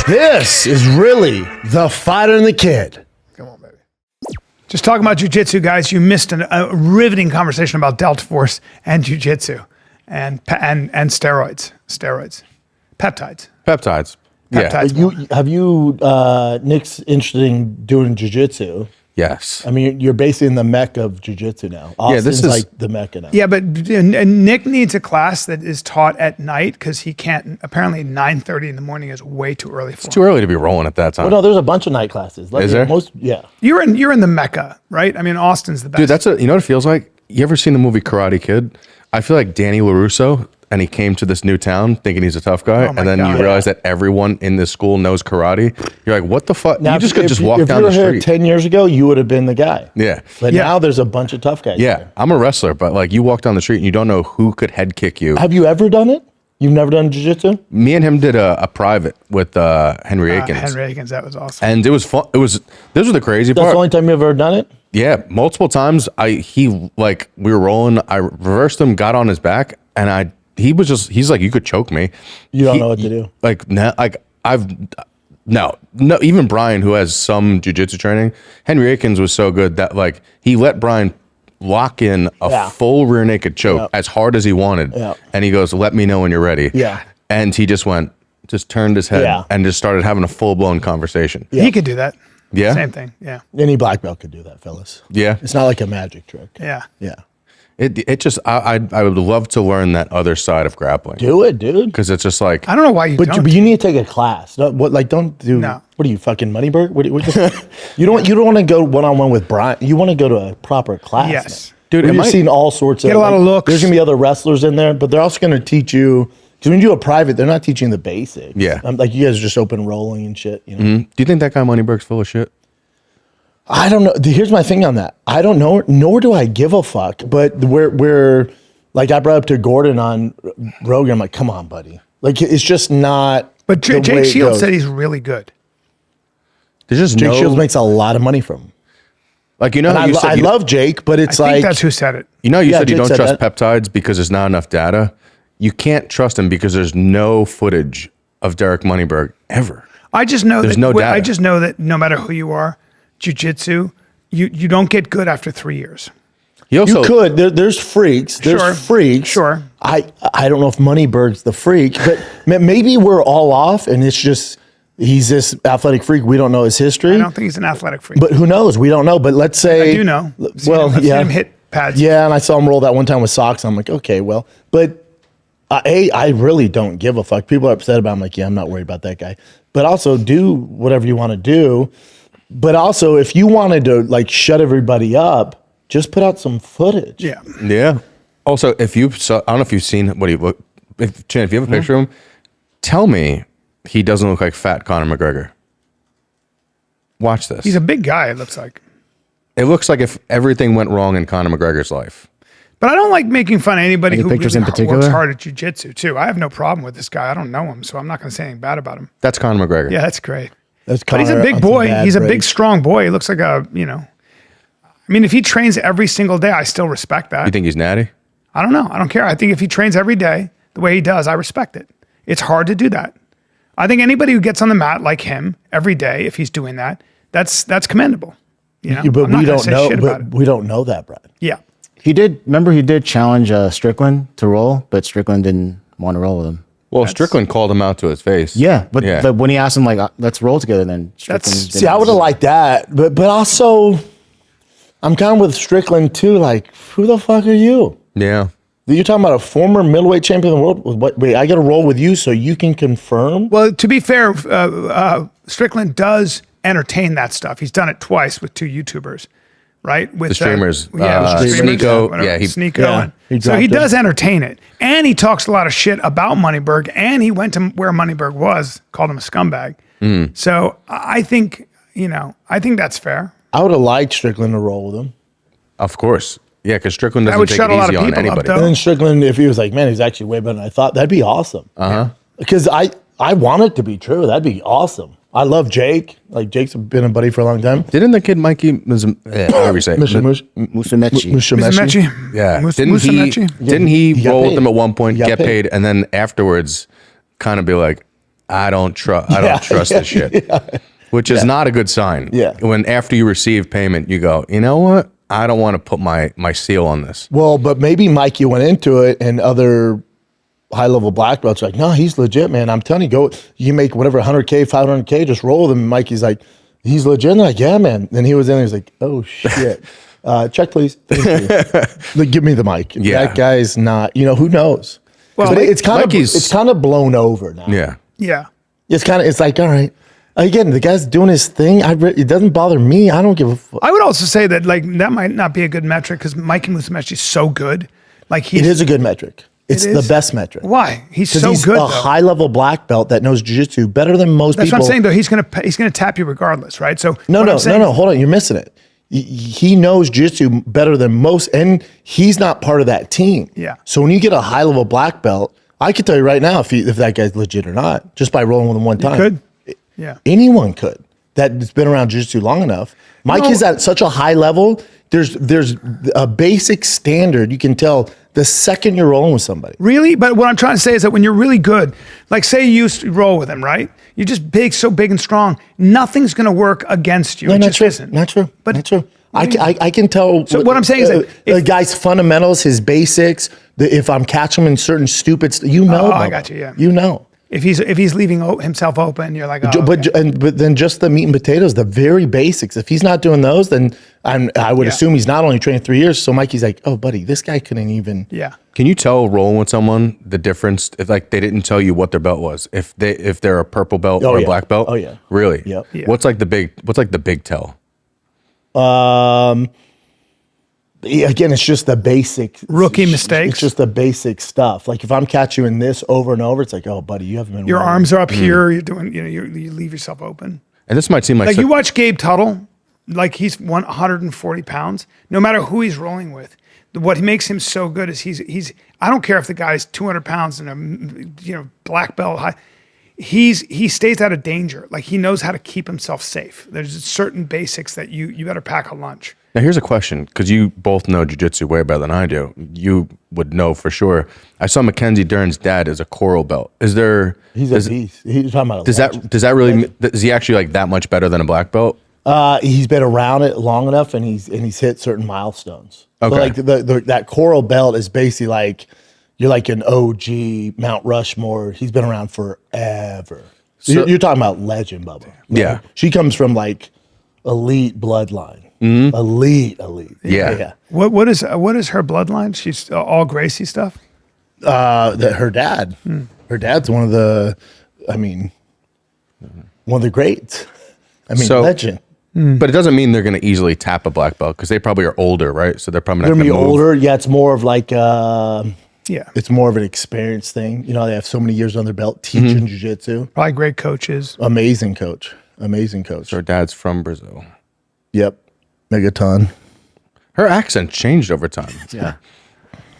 This is really the fighter and the kid. Come on, baby. Just talking about jiu-jitsu, guys. You missed a riveting conversation about Delta Force and jiu-jitsu and steroids. Peptides. Yeah. Have you Nick's interested in doing jiu-jitsu? Yes. I mean, you're basically in the mecca of jiu-jitsu now. Austin's this is like the mecca now. Yeah, but Nick needs a class that is taught at night because he can't. Apparently, 9:30 in the morning is way too early for him. It's too early to be rolling at that time. Well, no, there's a bunch of night classes. Is there? Yeah. You're in the mecca, right? I mean, Austin's the best. Dude, you know what it feels like? You ever seen the movie Karate Kid? I feel like Danny LaRusso, and he came to this new town thinking he's a tough guy, and then you realize that everyone in this school knows karate. You're like, what the fuck? Now, you just could walk down the street. If you were here 10 years ago, you would have been the guy. Yeah. But now there's a bunch of tough guys. Yeah. There. I'm a wrestler, but like you walk down the street and you don't know who could head kick you. Have you ever done it? You've never done jiu-jitsu? Me and him did a private with Henry Akins. Henry Akins, that was awesome. And it was fun. This was the crazy part. That's the only time you've ever done it? Yeah, multiple times. We were rolling. I reversed him, got on his back, and he's like, you could choke me. You don't know what to do. No. Even Bryan, who has some jiu-jitsu training, Henry Akins was so good that like he let Bryan lock in a full rear naked choke as hard as he wanted, and he goes, "Let me know when you're ready." Yeah, and he just turned his head and just started having a full blown conversation. He could do that. Yeah, same thing. Yeah, any black belt could do that, fellas. Yeah, it's not like a magic trick. Yeah. It just I would love to learn that other side of grappling. Do it, dude. Because it's just like I don't know why you don't. But you need to take a class. Don't do. No. What are you, fucking Moneyberg? You don't want to go one-on-one with Bryan. You want to go to a proper class. Yes. Dude, you've seen all sorts of. Get a lot of looks. There's gonna be other wrestlers in there, but they're also gonna teach you. Because when you do a private, they're not teaching the basics. Yeah. Like you guys are just open rolling and shit. You know. Mm-hmm. Do you think that guy Moneyberg's full of shit? I don't know. Here's my thing on that. I don't know, nor do I give a fuck. But we're like I brought up to Gordon on Rogan. I'm like, come on, buddy. Like it's just not. But Jake Shields said he's really good. There's just Jake Shields makes a lot of money from him. Like I love Jake, but it's I think that's who said it. You said you don't trust peptides because there's not enough data. You can't trust him because there's no footage of Derek Moneyberg ever. I just know there's no data. I just know that no matter who you are, jiu-jitsu, you don't get good after 3 years. You could. There's freaks. There's freaks. Sure. I don't know if Moneyberg's the freak, but maybe we're all off, and it's just he's this athletic freak. We don't know his history. I don't think he's an athletic freak. But who knows? We don't know. But let's say I do know. I've seen him hit pads. Yeah, and I saw him roll that one time with socks. I'm like, okay, well, but I really don't give a fuck. People are upset about it. I'm like, yeah, I'm not worried about that guy. But also do whatever you want to do. But also, if you wanted to like shut everybody up, just put out some footage. Yeah. Yeah. Also, I don't know if you've seen what he look. If you have a picture of him, tell me he doesn't look like fat Conor McGregor. Watch this. He's a big guy. It looks like. It looks like if everything went wrong in Conor McGregor's life. But I don't like making fun of anybody who pictures really in particular? works hard at jiu-jitsu too. I have no problem with this guy. I don't know him, so I'm not going to say anything bad about him. That's Conor McGregor. Yeah, that's great. But he's a big boy. He's a big, strong boy. He looks like I mean, if he trains every single day, I still respect that. You think he's natty? I don't know. I don't care. I think if he trains every day the way he does, I respect it. It's hard to do that. I think anybody who gets on the mat like him every day, if he's doing that, that's commendable. You know? But we don't know. But we don't know that, Brad. Yeah. He did challenge Strickland to roll, but Strickland didn't want to roll with him. Well, Strickland called him out to his face. Yeah, but when he asked him like, let's roll together, then Strickland See, I would have liked that, but also, I'm kind of with Strickland too. Like, who the fuck are you? Yeah. You're talking about a former middleweight champion of the world. Wait, I got to roll with you so you can confirm? Well, to be fair, Strickland does entertain that stuff. He's done it twice with two YouTubers. Right? With the streamers. Sneeko. Sneeko. So he does entertain it. And he talks a lot of shit about Moneyberg. And he went to where Moneyberg was, called him a scumbag. So I think, I think that's fair. I would have liked Strickland to roll with him. Of course. Yeah, because Strickland doesn't take it easy on anybody. And then Strickland, if he was like, man, he's actually way better than I thought, that'd be awesome. Because I want it to be true. That'd be awesome. I love Jake. Like, Jake's been a buddy for a long time. Didn't the kid Mikey whatever you say? Musumeci. Yeah. Didn't he roll with them at one point, get paid, and then afterwards kind of be like, I don't trust this shit. Which is not a good sign. Yeah. When after you receive payment, you go, you know what? I don't want to put my seal on this. Well, but maybe Mikey went into it and other high-level black belts are like, no, he's legit, man. I'm telling you, you make whatever, 100K, 500K, just roll with him. And Mikey's like, he's legit. And they're like, yeah, man. Then he was in there, he's like, oh, shit. Check, please. Thank you. Like, give me the mic. Yeah. That guy's not, you know, who knows? Well, it's kind of blown over now. Yeah. Yeah. It's like, all right. Again, the guy's doing his thing. It doesn't bother me. I don't give a fuck. I would also say that like that might not be a good metric because Mikey Musumeci is so good. Like it is a good metric. It's the best metric. Why? He's so he's good. A high-level black belt that knows jiu-jitsu better than most people. That's what I'm saying, though. He's gonna tap you regardless, right? So no. Hold on, you're missing it. He knows jiu-jitsu better than most, and he's not part of that team. Yeah. So when you get a high-level black belt, I can tell you right now if that guy's legit or not, just by rolling with him one time. You could. Yeah. Anyone could that's been around jiu-jitsu long enough. Mike is at such a high level. There's a basic standard you can tell the second you're rolling with somebody. Really? But what I'm trying to say is that when you're really good, like say you used to roll with him, right? You're just so big and strong. Nothing's going to work against you. No, it not just true. isn't. Not true. But not true. I can tell. So what I'm saying is that the guy's fundamentals, his basics. If I'm catching him in certain stupid, I got you. Yeah. You know. If he's leaving himself open, you're like, oh, but then just the meat and potatoes, the very basics. If he's not doing those, then I would assume he's not only trained 3 years. So Mikey's like, oh, buddy, this guy couldn't even. Yeah. Can you tell rolling with someone the difference if like they didn't tell you what their belt was? If they're a purple belt or a black belt? Oh yeah. Really? Yep. Yeah. What's like the big tell? Again, it's just the basic rookie mistakes. It's just the basic stuff. Like if I'm catching you in this over and over, it's like, oh, buddy, you haven't been. Your arms are up here. You're doing, you leave yourself open. And this might seem like you watch Gabe Tuttle, like he's 140 pounds. No matter who he's rolling with, what makes him so good is he's. I don't care if the guy's 200 pounds and a black belt high. He stays out of danger. Like he knows how to keep himself safe. There's certain basics that you better pack a lunch. Now here's a question, because you both know jiu-jitsu way better than I do. You would know for sure. I saw Mackenzie Dern's dad is a coral belt. He's a beast. He's talking about. Does that really? Is he actually like that much better than a black belt? He's been around it long enough, and he's hit certain milestones. Okay. So like that coral belt is basically like you're like an OG Mount Rushmore. He's been around forever. So, you're talking about legend, Bubba. Yeah. She comes from like elite bloodline. Mm-hmm. Elite. Yeah. What is her bloodline? She's all Gracie stuff. Her dad. Her dad's one of the greats. Legend. Mm. But it doesn't mean they're going to easily tap a black belt because they probably are older, right? So they're probably not going to be older. Yeah, it's more of like it's more of an experience thing. They have so many years on their belt teaching jiu-jitsu. Probably great coaches. Amazing coach. So her dad's from Brazil. Yep. Megaton. Her accent changed over time. Yeah.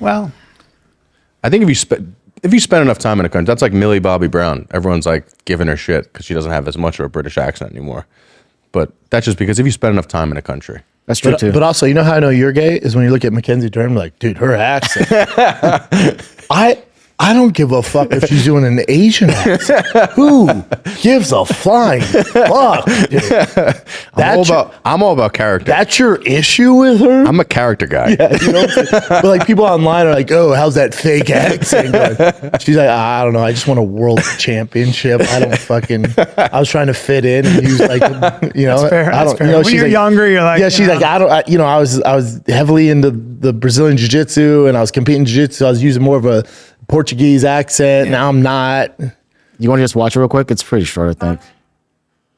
Well, I think if you spend enough time in a country, that's like Millie Bobby Brown. Everyone's like giving her shit because she doesn't have as much of a British accent anymore. But that's just because if you spend enough time in a country. That's true too. But also, you know how I know you're gay is when you look at Mackenzie Dern, like, dude, her accent. I don't give a fuck if she's doing an Asian accent. Who gives a flying fuck, dude? I'm all about character. That's your issue with her? I'm a character guy. Yeah, you know what I'm saying? But like people online are like, oh, how's that fake accent going? She's like, I don't know. I just won a world championship. I was trying to fit in and use like, That's fair. That's fair. When she's you're like, younger, you're like, yeah, she's like, I was heavily into the Brazilian jiu-jitsu and I was competing jiu-jitsu. So I was using more of a Portuguese accent. Now I'm not. You want to just watch it real quick? It's pretty short, I think.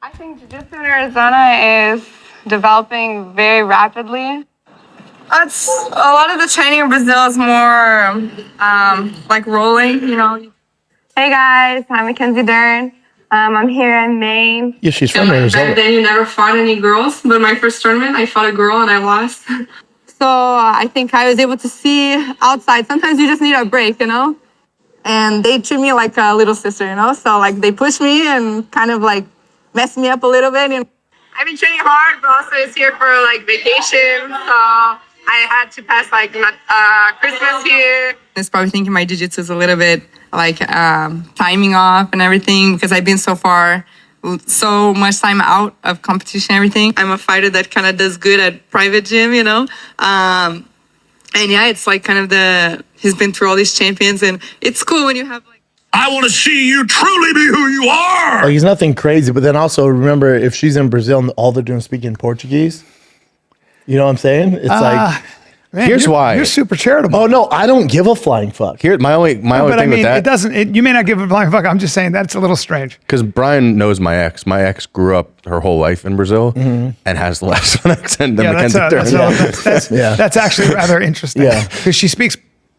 I think jiu-jitsu in Arizona is developing very rapidly. It's a lot of the training in Brazil is more like rolling, Hey guys, I'm Mackenzie Dern. I'm here in Maine. Yeah, she's from Arizona. Back then you never fought any girls, but my first tournament I fought a girl and I lost. So I think I was able to see outside. Sometimes you just need a break, And they treat me like a little sister, So like they push me and kind of like mess me up a little bit. I've been training hard, but also it's here for like vacation. So I had to pass like Christmas here. It's probably thinking my jiu-jitsu is a little bit like timing off and everything because I've been so much time out of competition and everything. I'm a fighter that kind of does good at private gym, you know? And yeah, it's like kind of he's been through all these champions and it's cool when you have like, I want to see you truly be who you are. Like, he's nothing crazy, but then also remember if she's in Brazil and all they're doing is speaking Portuguese, you know what I'm saying? It's like, man, Here's why. You're super charitable. oh no, I don't give a flying fuck. Here, my only but thing I mean, with that, it doesn't. You may not give a flying fuck. I'm just saying that's a little strange. because Bryan knows my ex. My ex grew up her whole life in Brazil and has less of an accent than Mackenzie Dern. That's actually rather interesting. Yeah. because she speaks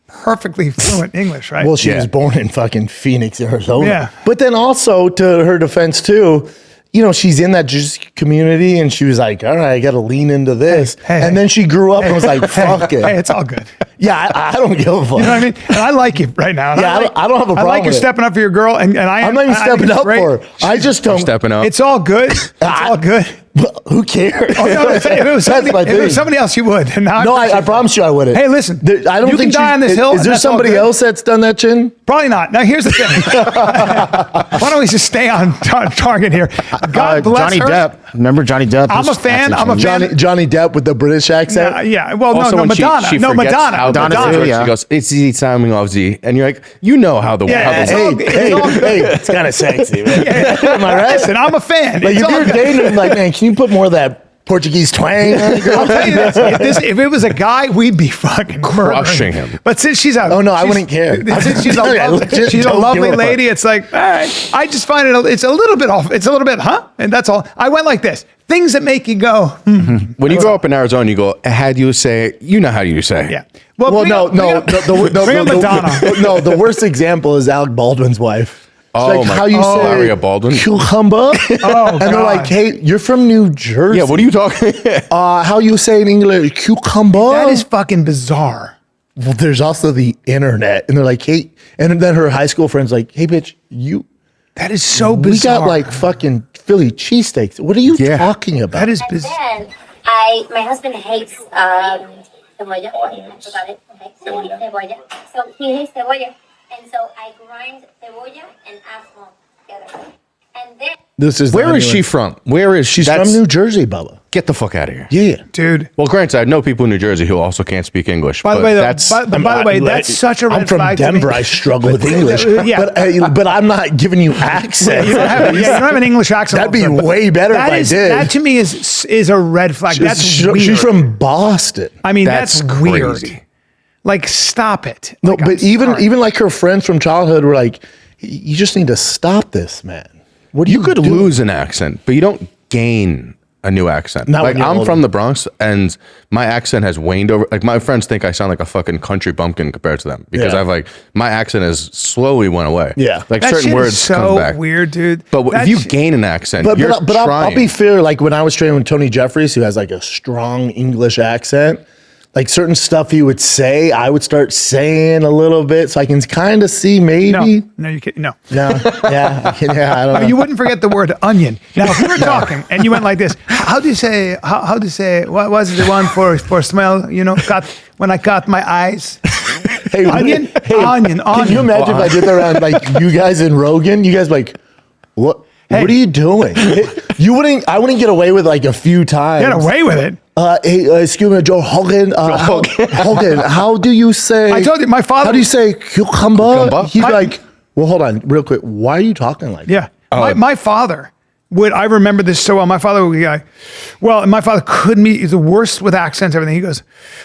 perfectly fluent English, right? Well, she Yeah. was born in fucking Phoenix, Arizona. Yeah. But then also, to her defense too, you know, she's in that jiu-jitsu community and she was like, all right, I got to lean into this. Hey, and then she grew up and was like, fuck it. Hey, it's all good. Yeah, I don't give a fuck. You know what I mean? And I like you right now. And Yeah, I don't have a I problem like you with it. stepping up for your girl, and I'm not even I think stepping it's up great. for her. I just don't. Stepping up. It's all good. It's all good. But who cares? Oh, no, if it was That's my if it was thing. somebody else, you would. And now No, I promise you I wouldn't. Hey, listen, I don't you think can die she's- on this hill, Is and there that's all somebody good. else that's done that, Chin? Probably not. Now, here's the thing. Why don't we just stay on target here? God bless Johnny her. Depp. Remember Johnny Depp? I'm a His fan. accent I'm a changed. fan. Johnny Depp with the British accent. Yeah. Well, Also, no, when Madonna. she No, forgets Madonna. how Madonna to too, do it, yeah. She goes, it's the timing of the, and you're like, you know how the Yeah, how it's the all- Hey, it's kind of sexy, man. Am I right? Listen, I'm a fan. Like It's if all you're good. dating him, like, man, can you put more of that Portuguese twang on the girl? I'll tell you this, if it was a guy, we'd be fucking Crushing murdering him. But since she's a Oh, no, I she's- wouldn't care. Since she's a I lovely, legit she's a don't lovely give a fuck. lady, it's like, all right. I just find it's a little bit off. It's a little bit, huh? And that's all. I went like this. Things that make you go, When you grow up in Arizona, you go, how do you say, you know how you say. yeah. Well, bring no, up- no, bring up- no, bring up Madonna. no. The worst example is Alec Baldwin's wife. She's Oh, like, my- how you oh, say Maria Baldwin? cucumber? Oh, and they're God. like, hey, you're from New Jersey. Yeah, what are you talking? How you say in English cucumber? That is fucking bizarre. Well, there's also the internet, and they're like, hey, and then her high school friends like, hey, bitch, That is so we bizarre. got like fucking Philly cheesesteaks. What are you Yeah. talking about? That is And bizarre. then my husband hates cebolla. I forgot it. Okay. Cebolla. So he hates cebolla, and so I grind cebolla and apple together. And then This is Where is she from? Where is She's that's- from New Jersey, Bubba. Get the fuck out of here. Yeah. Dude. Well, granted, I know people in New Jersey who also can't speak English. By the but way, that's by the way, that's such a red I'm from flag to me. Denver. I struggle with English, Yeah. but I'm not giving you accent. You don't have an English accent. That'd be all of a sudden. way better That if is- I did. That to me is a red flag. That's weird. She's from Boston. I mean, that's that's weird. crazy. Like, stop it. No, Like, I'm but even sorry. like her friends from childhood were like, you just need to stop this, man. What do You could do? lose an accent, but you don't gain a new accent. Not when Like you're I'm older. from the Bronx, and my accent has waned over. Like my friends think I sound like a fucking country bumpkin compared to them because Yeah. I've like my accent has slowly went away. Yeah. like that certain shit words is so come back. weird, dude. But That if you shit- gain an accent, But you're I'll trying. be fair. Like when I was training with Tony Jeffries, who has like a strong English accent, like certain stuff he would say, I would start saying a little bit, so I can kind of see maybe. no, you can't. No. No, yeah, I don't know. You wouldn't forget the word onion. Now, if we were talking and you went like this, how do you say? How do you say? What was the one for smell? You know, when I cut my eyes. Hey, Onion? Onion, Can you onion. imagine if I did that around like you guys in Rogan? You guys like, what? Hey. What are you doing? You wouldn't. I wouldn't get away with like a few times. Get away with it. Hey, excuse me, Joe Hogan. Hogan, how do you say? I told you, my father- How do you say cucumber? Cucumber? He's My- like, well, hold on, real quick. Why are you talking like? Yeah. My father would, I remember this so well. My father would be like, well, my father couldn't be the worst with accents, everything. He goes,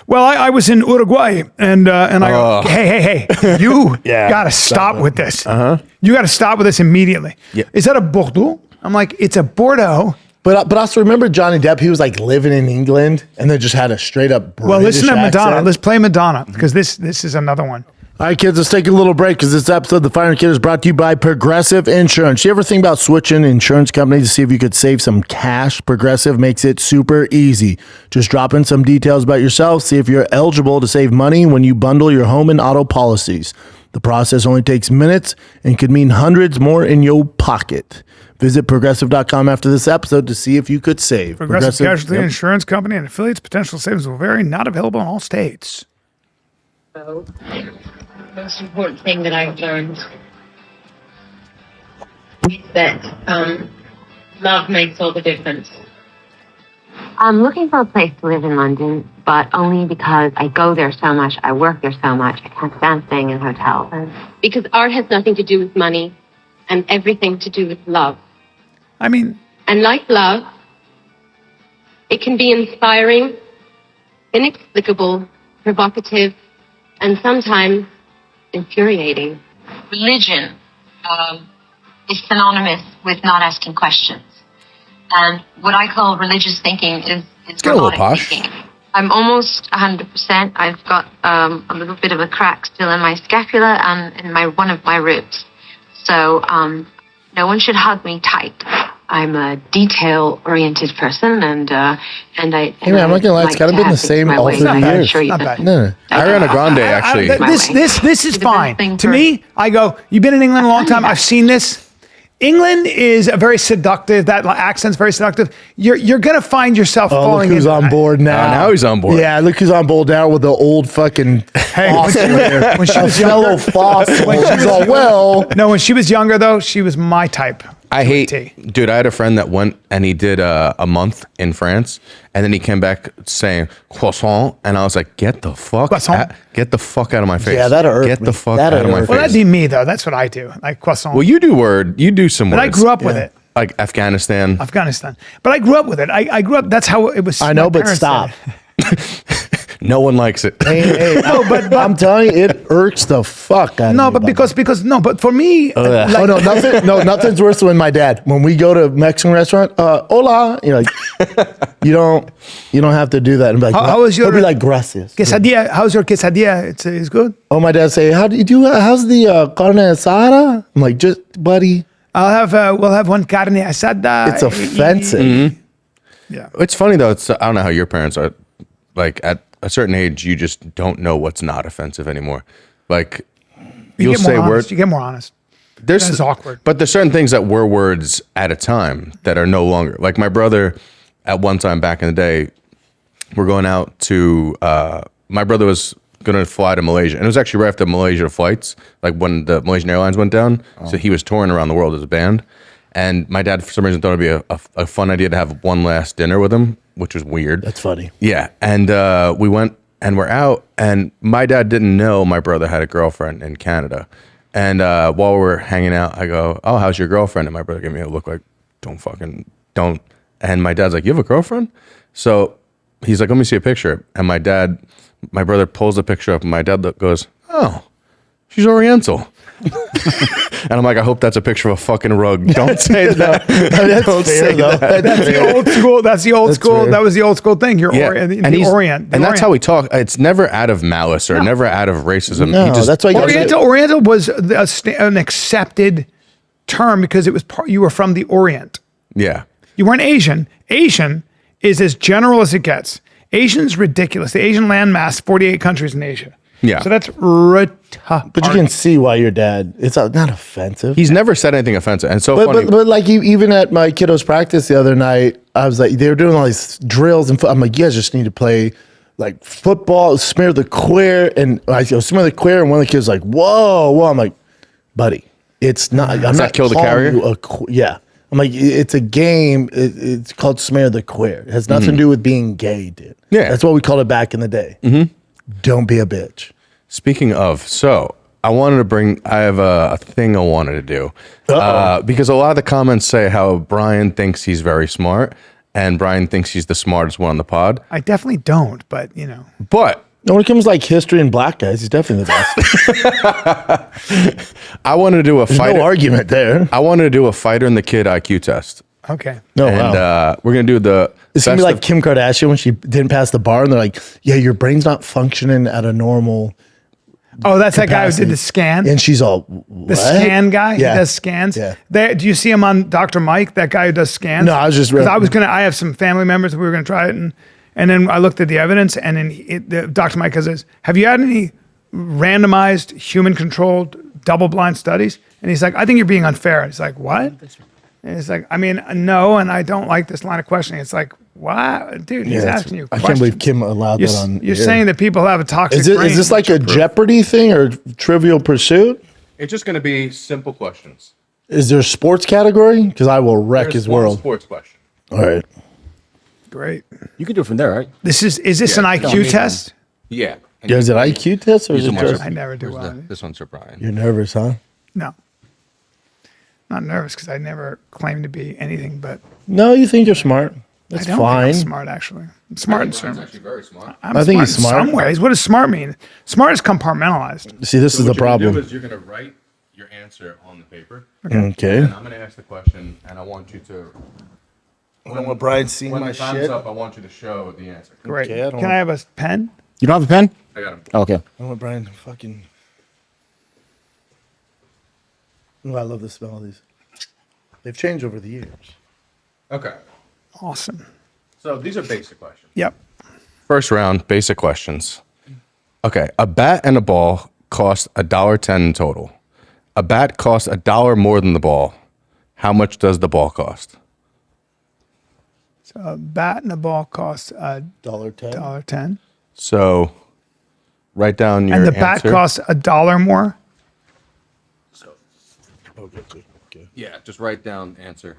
well, I was in Uruguay and I go, hey, you Yeah, got to stop with this. You got to stop with this immediately. Yeah. Is that a Bordeaux? I'm like, it's a Bordeaux. But also remember Johnny Depp. He was like living in England and then just had a straight up. Well, listen to British Madonna. accent. Let's play Madonna because this is another one. All right, kids, let's take a little break because this episode of The Fighter Kid is brought to you by Progressive Insurance. You ever think about switching insurance companies to see if you could save some cash? Progressive makes it super easy. Just drop in some details about yourself, see if you're eligible to save money when you bundle your home and auto policies. The process only takes minutes and could mean hundreds more in your pocket. Visit progressive.com after this episode to see if you could save. Progressive Casualty Insurance Company and affiliates. Potential savings will vary. Not available in all states. So, most important thing that I've learned is that love makes all the difference. I'm looking for a place to live in London, but only because I go there so much, I work there so much, I can't stand staying in hotels. Because art has nothing to do with money and everything to do with love. I mean... And like love, it can be inspiring, inexplicable, provocative, and sometimes infuriating. Religion is synonymous with not asking questions. And what I call religious thinking is robotic thinking. I'm almost 100%. I've got a little bit of a crack still in my scapula and in one of my ribs. So no one should hug me tight. I'm a detail-oriented person, and I. Hey man, I'm not gonna lie. It's kind of been the same all through the years. Not bad. No. Ariana Grande actually. This is fine. To me, I go, you've been in England a long time. I've seen this. England is a very seductive. That accent's very seductive. You're gonna find yourself falling. Look who's on board now. Now he's on board. Yeah, look who's on board now with the old fucking when she was fellow younger, fossil. When she's all well. No, when she was younger though, she was my type. I hate, dude. I had a friend that went and he did a month in France, and then he came back saying croissant, and I was like, get the fuck out of my face. Yeah, that'll irk Get me. the fuck That'll out of my irk face. me. Well, that'd be me though. That's what I do. Like croissant. Well, you do some words. But I grew up with it. Like Afghanistan. But I grew up with it. I grew up. That's how it was. I know, my but parents stop. No one likes it. Hey, no, but I'm telling you, it irks the fuck out of me. No, but because but for me, nothing's worse than my dad. When we go to a Mexican restaurant, hola, you're like, you don't have to do that. And be like, how was your? He'll be like, gracias. Quesadilla. How's your quesadilla? It's good. Oh, my dad say, how do you do? How's the carne asada? I'm like, just buddy. We'll have one carne asada. It's offensive. Mm-hmm. Yeah, it's funny though. I don't know how your parents are. Like at a certain age, you just don't know what's not offensive anymore. Like you'll say words. You get more honest. It's awkward. But there's certain things that were words at a time that are no longer. Like my brother, at one time back in the day, we're going out to. My brother was going to fly to Malaysia, and it was actually right after Malaysia flights, like when the Malaysian Airlines went down. Oh. So he was touring around the world as a band, and my dad, for some reason, thought it'd be a fun idea to have one last dinner with him, which was weird. That's funny. Yeah, and we went and we're out, and my dad didn't know my brother had a girlfriend in Canada, and while we were hanging out, I go, "Oh, how's your girlfriend?" And my brother gave me a look like, "Don't." And my dad's like, "You have a girlfriend?" So he's like, "Let me see a picture." And my brother pulls the picture up, and my dad goes, "Oh, she's Oriental." And I'm like, I hope that's a picture of a fucking rug. Don't say that. Don't say that. That's the old school. That's the old school. Fair. That was the old school thing. You're Orient. That's how we talk. It's never out of malice or never out of racism. No, that's why Oriental was an accepted term because it was you were from the Orient. Yeah. You weren't Asian. Asian is as general as it gets. Asian's ridiculous. The Asian landmass, 48 countries in Asia. Yeah. So that's retarded. But you can see why your dad, it's not offensive. He's never said anything offensive. And so funny. But like even at my kiddos' practice the other night, I was like, they were doing all these drills. And I'm like, you guys just need to play like football, smear the queer. And I go, smear the queer. And one of the kids was like, whoa. I'm like, buddy, it's not. I'm not kill the carrier? Yeah. I'm like, it's a game. It's called Smear the Queer. It has nothing to do with being gay, dude. Yeah. That's what we called it back in the day. Mm-hmm. Don't be a bitch. Speaking of, so I have a thing I wanted to do. Because a lot of the comments say how Bryan thinks he's very smart and Bryan thinks he's the smartest one on the pod. I definitely don't, but you know. But when it comes to like history and black guys, he's definitely the best. I wanted to do a fighter. No argument there. I wanted to do a fighter and the kid IQ test. Okay. No, and we're gonna do the. It's gonna be like Kim Kardashian when she didn't pass the bar, and they're like, "Yeah, your brain's not functioning at a normal." Oh, that's capacity. That guy who did the scan. And she's all, what? The scan guy. Yeah. He does scans. Yeah. Do you see him on Dr. Mike? That guy who does scans. No, I was just. I have some family members. We were gonna try it, and then I looked at the evidence, and then Dr. Mike says, "Have you had any randomized, human-controlled, double-blind studies?" And he's like, "I think you're being unfair." He's like, "What?" And it's like, I mean, no, and I don't like this line of questioning. It's like, wow, dude, he's asking you I questions. can't believe Kim allowed that on. You're saying that people have a toxic brain. Is this like a Jeopardy thing or Trivial Pursuit? It's just going to be simple questions. Is there a sports category? Because I will wreck his world. Sports question. All right. Great. You can do it from there, right? Is this an IQ test? Yeah. Yeah, is it IQ test or is it just? I never do well. This one's for Bryan. You're nervous, huh? No. Not nervous because I never claim to be anything but. No, you think you're smart. That's I don't fine. think I'm smart, actually. I'm smart in certain ways. Actually very smart. I think he's smart. In some ways. What does smart mean? Smart is compartmentalized. See, this is the problem. You're going to write your answer on the paper. Okay. And I'm going to ask the question, and I want you to. When Brian's seeing When my the time's shit. up, I want you to show the answer. Great. Okay, Can I have a pen? You don't have a pen? I got him. Okay. I want Brian to fucking. Oh, I love the smell of these. They've changed over the years. Okay. Awesome. So these are basic questions. Yep. First round, basic questions. Okay, a bat and a ball cost $1.10 in total. A bat costs $1 more than the ball. How much does the ball cost? So a bat and a ball costs $1.10. $1.10. So write down your And the answer. bat costs $1 more? Okay. Yeah, just write down answer.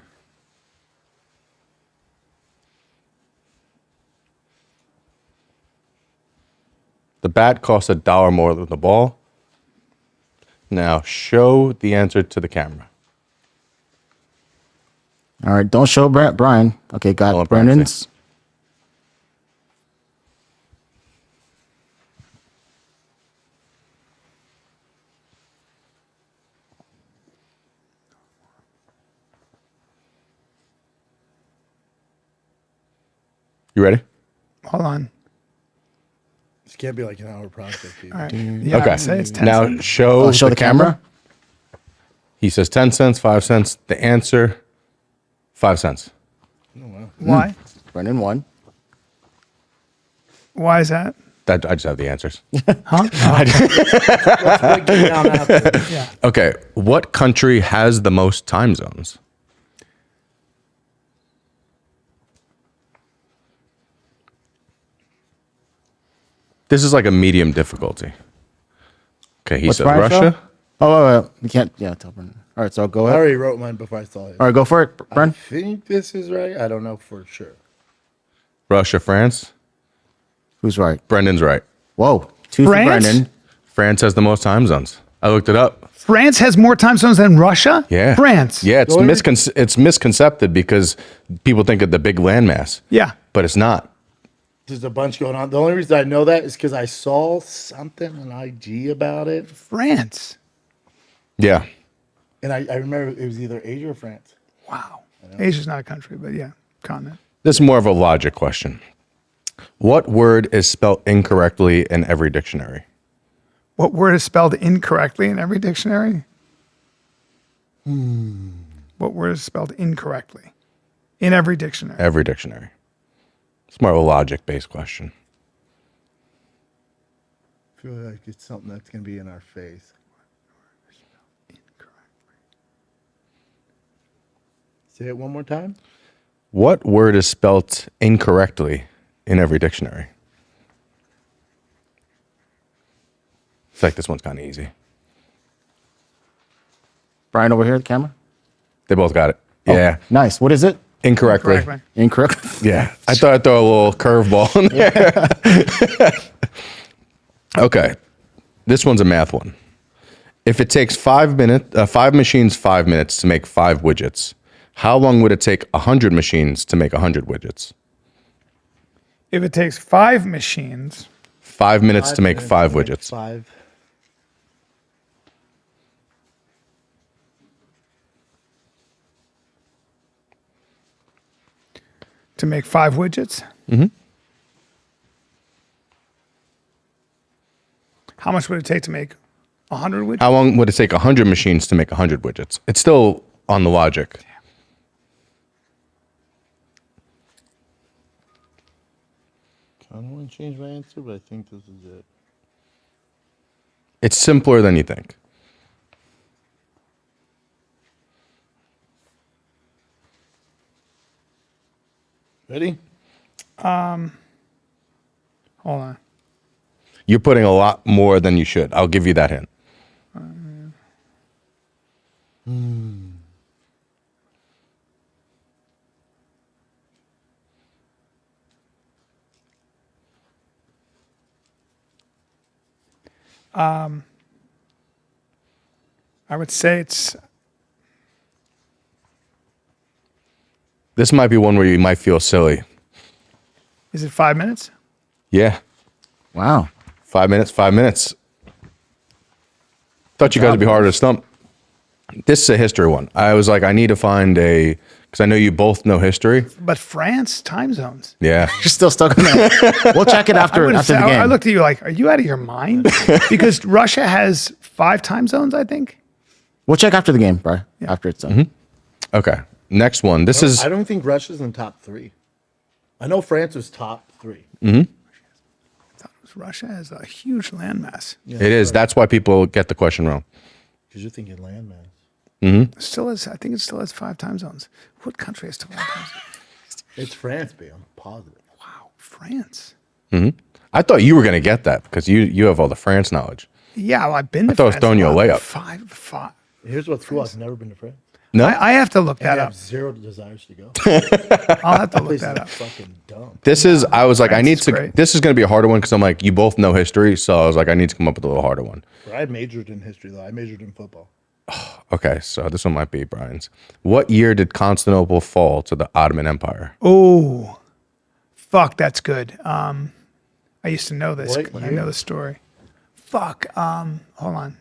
The bat costs $1 more than the ball. Now show the answer to the camera. All right. Don't show Bryan. Okay, got I'll let Bryan Brandon's. You ready? Hold on. This can't be like an hour project. All right. Yeah, Okay. I'd say it's 10 Now cents. show, Show the camera. He says 10 cents, 5 cents. The answer, 5 cents. Why? Brandon won. Why is that? I just have the answers. Huh? Yeah. Okay. What country has the most time zones? This is like a medium difficulty. Okay, he What's says Bryan Russia. show? Oh, wait. We can't. Yeah, tell Brandon. All right, so go I ahead. already wrote mine before I saw it. All right, go for it, I Brandon. think this is right. I don't know for sure. Russia, France. Who's right? Brendan's right. Whoa. Two France? for Brandon. France has the most time zones. I looked it up. France has more time zones than Russia? Yeah. France. Yeah, it's misconcepted because people think of the big landmass. Yeah. But it's not. There's a bunch going on. The only reason I know that is because I saw something on IG about it. France. Yeah. And I remember it was either Asia or France. Wow. Asia's not a country, but yeah, continent. This is more of a logic question. What word is spelled incorrectly in every dictionary? What word is spelled incorrectly in every dictionary? What word is spelled incorrectly in every dictionary? Every dictionary. It's more of a logic-based question. I feel like it's something that's going to be in our face. Say it one more time. What word is spelt incorrectly in every dictionary? I feel like this one's kind of easy. Bryan over here, the camera. They both got it. Yeah. Nice. What is it? Incorrectly. Incorrect. Yeah. I thought I'd throw a little curveball in there. Okay. This one's a math one. If it takes 5 machines 5 minutes to make 5 widgets, how long would it take 100 machines to make 100 widgets? If it takes 5 machines, 5 minutes to make 5 widgets. 5. to make 5 widgets. Mm-hmm. How much would it take to make 100 widgets? How long would it take 100 machines to make 100 widgets? It's still on the logic. I don't want to change my answer, but I think this is it. It's simpler than you think. Ready? Hold on. You're putting a lot more than you should. I'll give you that hint. I would say it's. This might be one where you might feel silly. Is it 5 minutes? Yeah. Wow. 5 minutes, 5 minutes. Thought you guys would be harder to stump. This is a history one. I was like, I need to find because I know you both know history. But France time zones. Yeah. You're still stuck on that. We'll check it after the game. I looked at you like, are you out of your mind? Because Russia has 5 time zones, I think. We'll check after the game, bro. Yeah. After it's done. Okay. Next one. This is. I don't think Russia's in top 3. I know France was top 3. Russia has a huge landmass. Yeah, It is. That's why people get the question wrong. Because you're thinking landmass. Still has. I think it still has 5 time zones. What country has 5 time zones? It's France, babe. I'm positive. Wow, France. I thought you were going to get that because you have all the France knowledge. Yeah, well, I've been to I thought I was France throwing you a layup. 5. Here's what's cool. I've never been to France. No? I have to look that I up. have zero desires to go. I'll have to look Place that is up. fucking dumb. This is, I was like, I France need is to, great. this is going to be a harder one because I'm like, you both know history. So I was like, I need to come up with a little harder one. I majored in history, though. I majored in football. Okay. So this one might be Brian's. What year did Constantinople fall to the Ottoman Empire? Oh, fuck, that's good. I used to know this. What I year? know the story. Fuck. Hold on.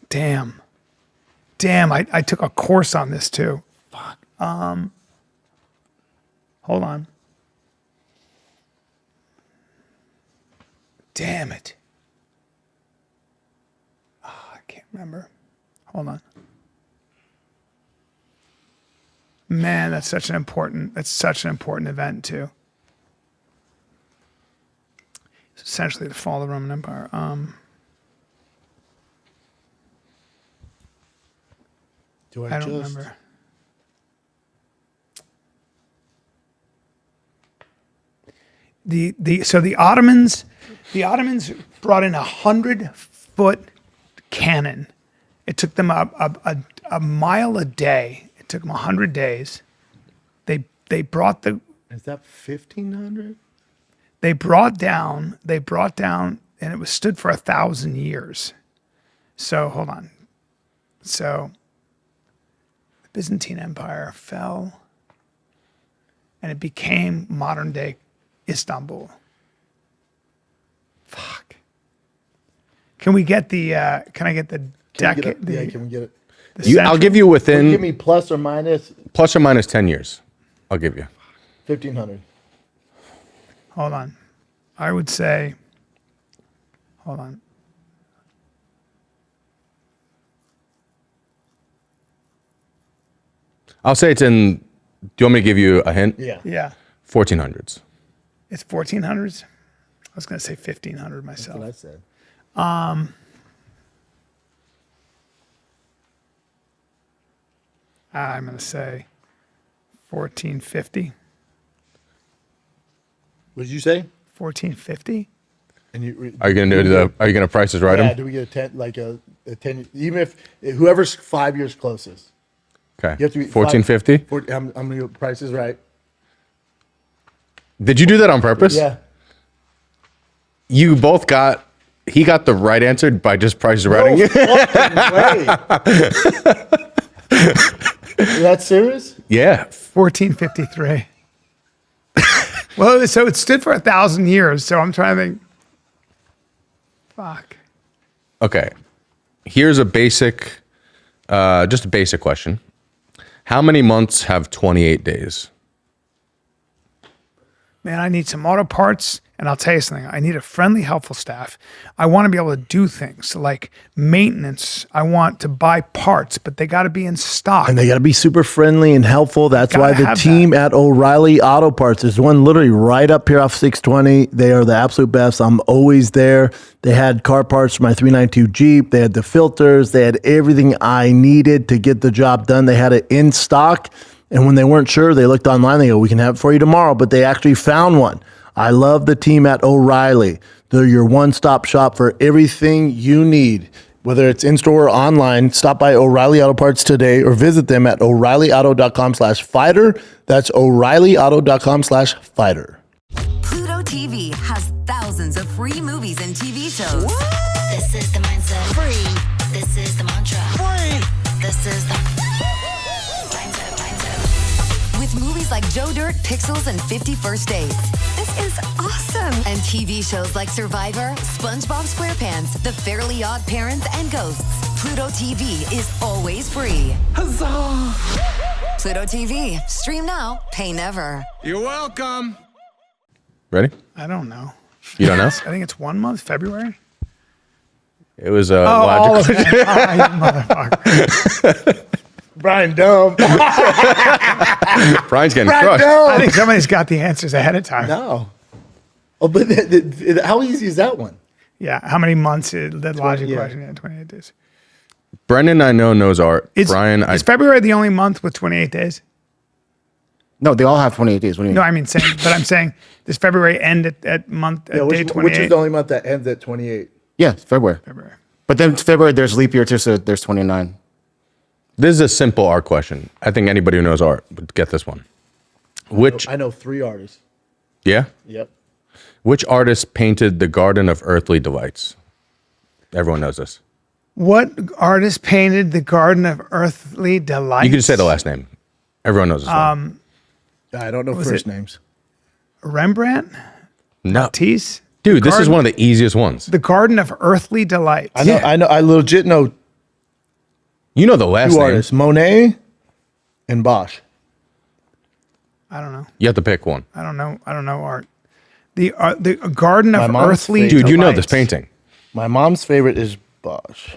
Damn, I took a course on this too. Fuck. Hold on. Damn it. Oh, I can't remember. Hold on. Man, that's such an important event too. It's essentially the fall of the Roman Empire. I don't remember. So the Ottomans brought in 100-foot cannon. It took them a mile a day. It took them 100 days. They brought the. Is that 1,500? They brought down, and it was stood for 1,000 years. So hold on. So the Byzantine Empire fell, and it became modern day Istanbul. Fuck. Can we get the? Can I get the decade? Yeah, can we get it? I'll give you within. Give me plus or minus 10 years. I'll give you 1,500. Hold on. I would say. Hold on. I'll say it's in. Do you want me to give you a hint? Yeah. Yeah. 1400s. It's 1400s. I was going to say 1500 myself. That's what I said. I'm going to say 1450. What did you say? 1450. And you Are you going to do the? Are you going to prices right Yeah. him? Do we get a 10? Even if whoever's 5 years closest. Okay. You have to be 1450. I'm gonna go Price is Right. Did you do that on purpose? Yeah. You both got. He got the right answer by just prices writing No it. fucking way. Is that serious? Yeah. 1453. Well, so it stood for 1,000 years. So I'm trying to think. Fuck. Okay. Here's a basic, just a basic question. How many months have 28 days? Man, I need some auto parts, and I'll tell you something. I need a friendly, helpful staff. I want to be able to do things like maintenance. I want to buy parts, but they got to be in stock. And they got to be super friendly and helpful. That's why Gotta the have team at O'Reilly Auto Parts, there's one literally right up here off 620. They are the absolute best. I'm always there. They had car parts for my 392 Jeep. They had the filters. They had everything I needed to get the job done. They had it in stock. And when they weren't sure, they looked online. They go, we can have it for you tomorrow. But they actually found one. I love the team at O'Reilly. They're your one-stop shop for everything you need. Whether it's in-store or online, stop by O'Reilly Auto Parts today or visit them at O'ReillyAuto.com/fighter. That's O'ReillyAuto.com/fighter. Pluto TV has thousands of free movies and TV shows. What? This is the mindset. Free. This is the mantra. Free. This is the mindset. With movies like Joe Dirt, Pixels, and 50 First Dates. This is awesome. And TV shows like Survivor, SpongeBob SquarePants, The Fairly Odd Parents, and Ghosts. Pluto TV is always free. Huzzah! Pluto TV. Stream now, pay never. You're welcome. Ready? I don't know. You don't know? I think it's 1 month, February. It was All of logical. it. You motherfucker. Bryan dumb. Brian's getting Bryan crushed. dumb. I think somebody's got the answers ahead of time. No. Oh, but how easy is that one? Yeah. How many months is the logic yeah. question? Yeah, 28 days. Brendan, I know, knows art. Brian, is February the only month with 28 days? No, they all have 28 days. What do you mean? No, I mean, I'm saying, does February end at day 28? Which is the only month that ends at 28? Yeah, it's February. But then February, there's leap year too, so there's 29. This is a simple art question. I think anybody who knows art would get this one. I know 3 artists. Yeah? Yep. Which artist painted the Garden of Earthly Delights? Everyone knows this. What artist painted the Garden of Earthly Delights? You can just say the last name. Everyone knows this one. I don't know first names. Rembrandt? No. Matisse? Dude, this is one of the easiest ones. The Garden of Earthly Delights. I know. I legit know You know the last 2 name. artists, Monet and Bosch. I don't know. You have to pick one. I don't know art. The Garden of mom's Earthly favorite- Delights. Dude, you know this painting. My mom's favorite is Bosch.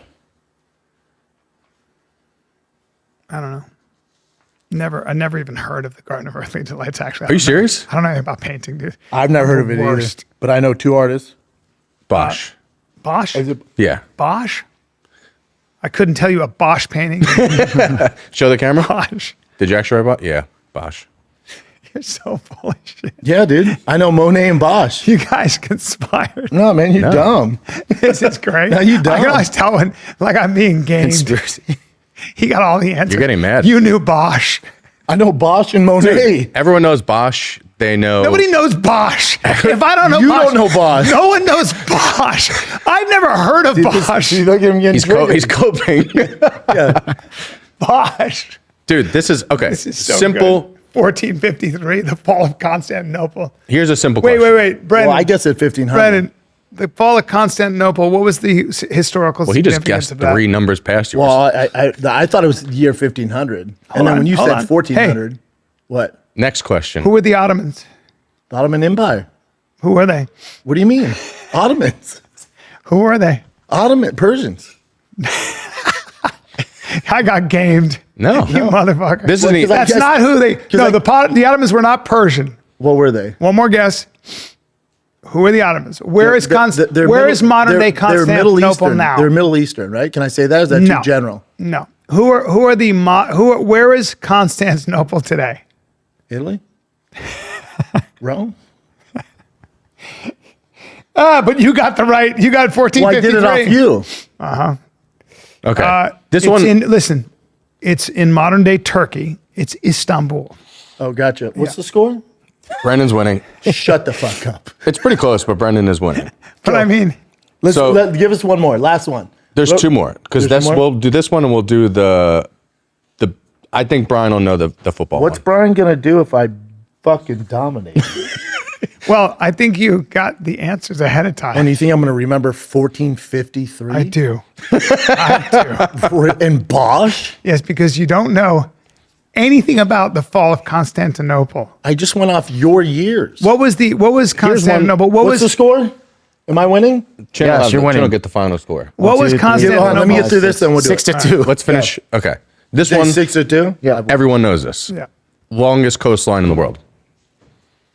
I don't know. I never even heard of the Garden of Earthly Delights, actually. Are you serious? I don't know anything about painting, dude. I've never heard of it Worst. either. But I know 2 artists. Bosch. Bosch? Is it Yeah. Bosch? I couldn't tell you a Bosch painting. Show the camera. Bosch. Did you actually write Bosch? Yeah, Bosch. You're so full of shit. Yeah, dude. I know Monet and Bosch. You guys conspired. No, man, you're dumb. This is great. No, you I don't. can always tell when, like, I'm being gamed. Conspiracy. He got all the answers. You're getting mad. You knew Bosch. I know Bosch and Monet. Everyone knows Bosch. They know. Nobody knows Bosch. If I don't know You Bosch. don't know Bosch. No one knows Bosch. I've never heard of Bosch. Look at him getting triggered. He's coping. Bosch. Dude, this is okay. This is so simple. good. 1453, the fall of Constantinople. Here's a simple Wait, question. Brendan. Well, I guess at 1500. Brendan, the fall of Constantinople, what was the historical Well, he just significance guessed of that? 3 numbers past yours. Well, I thought it was the year 1500. And then when you said 1400, what? Next question. Who were the Ottomans? The Ottoman Empire. Who were they? What do you mean? Ottomans. Who were they? Persians. I got gamed. No. You motherfucker. This isn't. That's not who they. No, the Ottomans were not Persian. What were they? One more guess. Who are the Ottomans? Where is modern day Constantinople now? They're Middle Eastern, right? Can I say that? Or is that too general? No. Where is Constantinople today? Italy? Rome? But you got 1453. Well, I did it off you. Okay. It's in modern day Turkey. It's Istanbul. Oh, gotcha. What's the score? Brendan's winning. Shut the fuck up. It's pretty close, but Brendan is winning. But I mean, give us one more. Last one. There's 2 more because we'll do this one and we'll do the. I think Bryan will know the football. What's one. Bryan gonna do if I fucking dominate? well, I think you got the answers ahead of time. And you think I'm gonna remember 1453? I do. And Bosch? Yes, because you don't know anything about the fall of Constantinople. I just went off your years. What was Constantinople? What's the score? Am I winning? Yes, you're winning. Channel get the final score. What was Constantinople? Let me get through this, then we'll do 6-2. Let's finish. Okay. This one, 6-2? Yeah. everyone knows this. Yeah. Longest coastline in the world.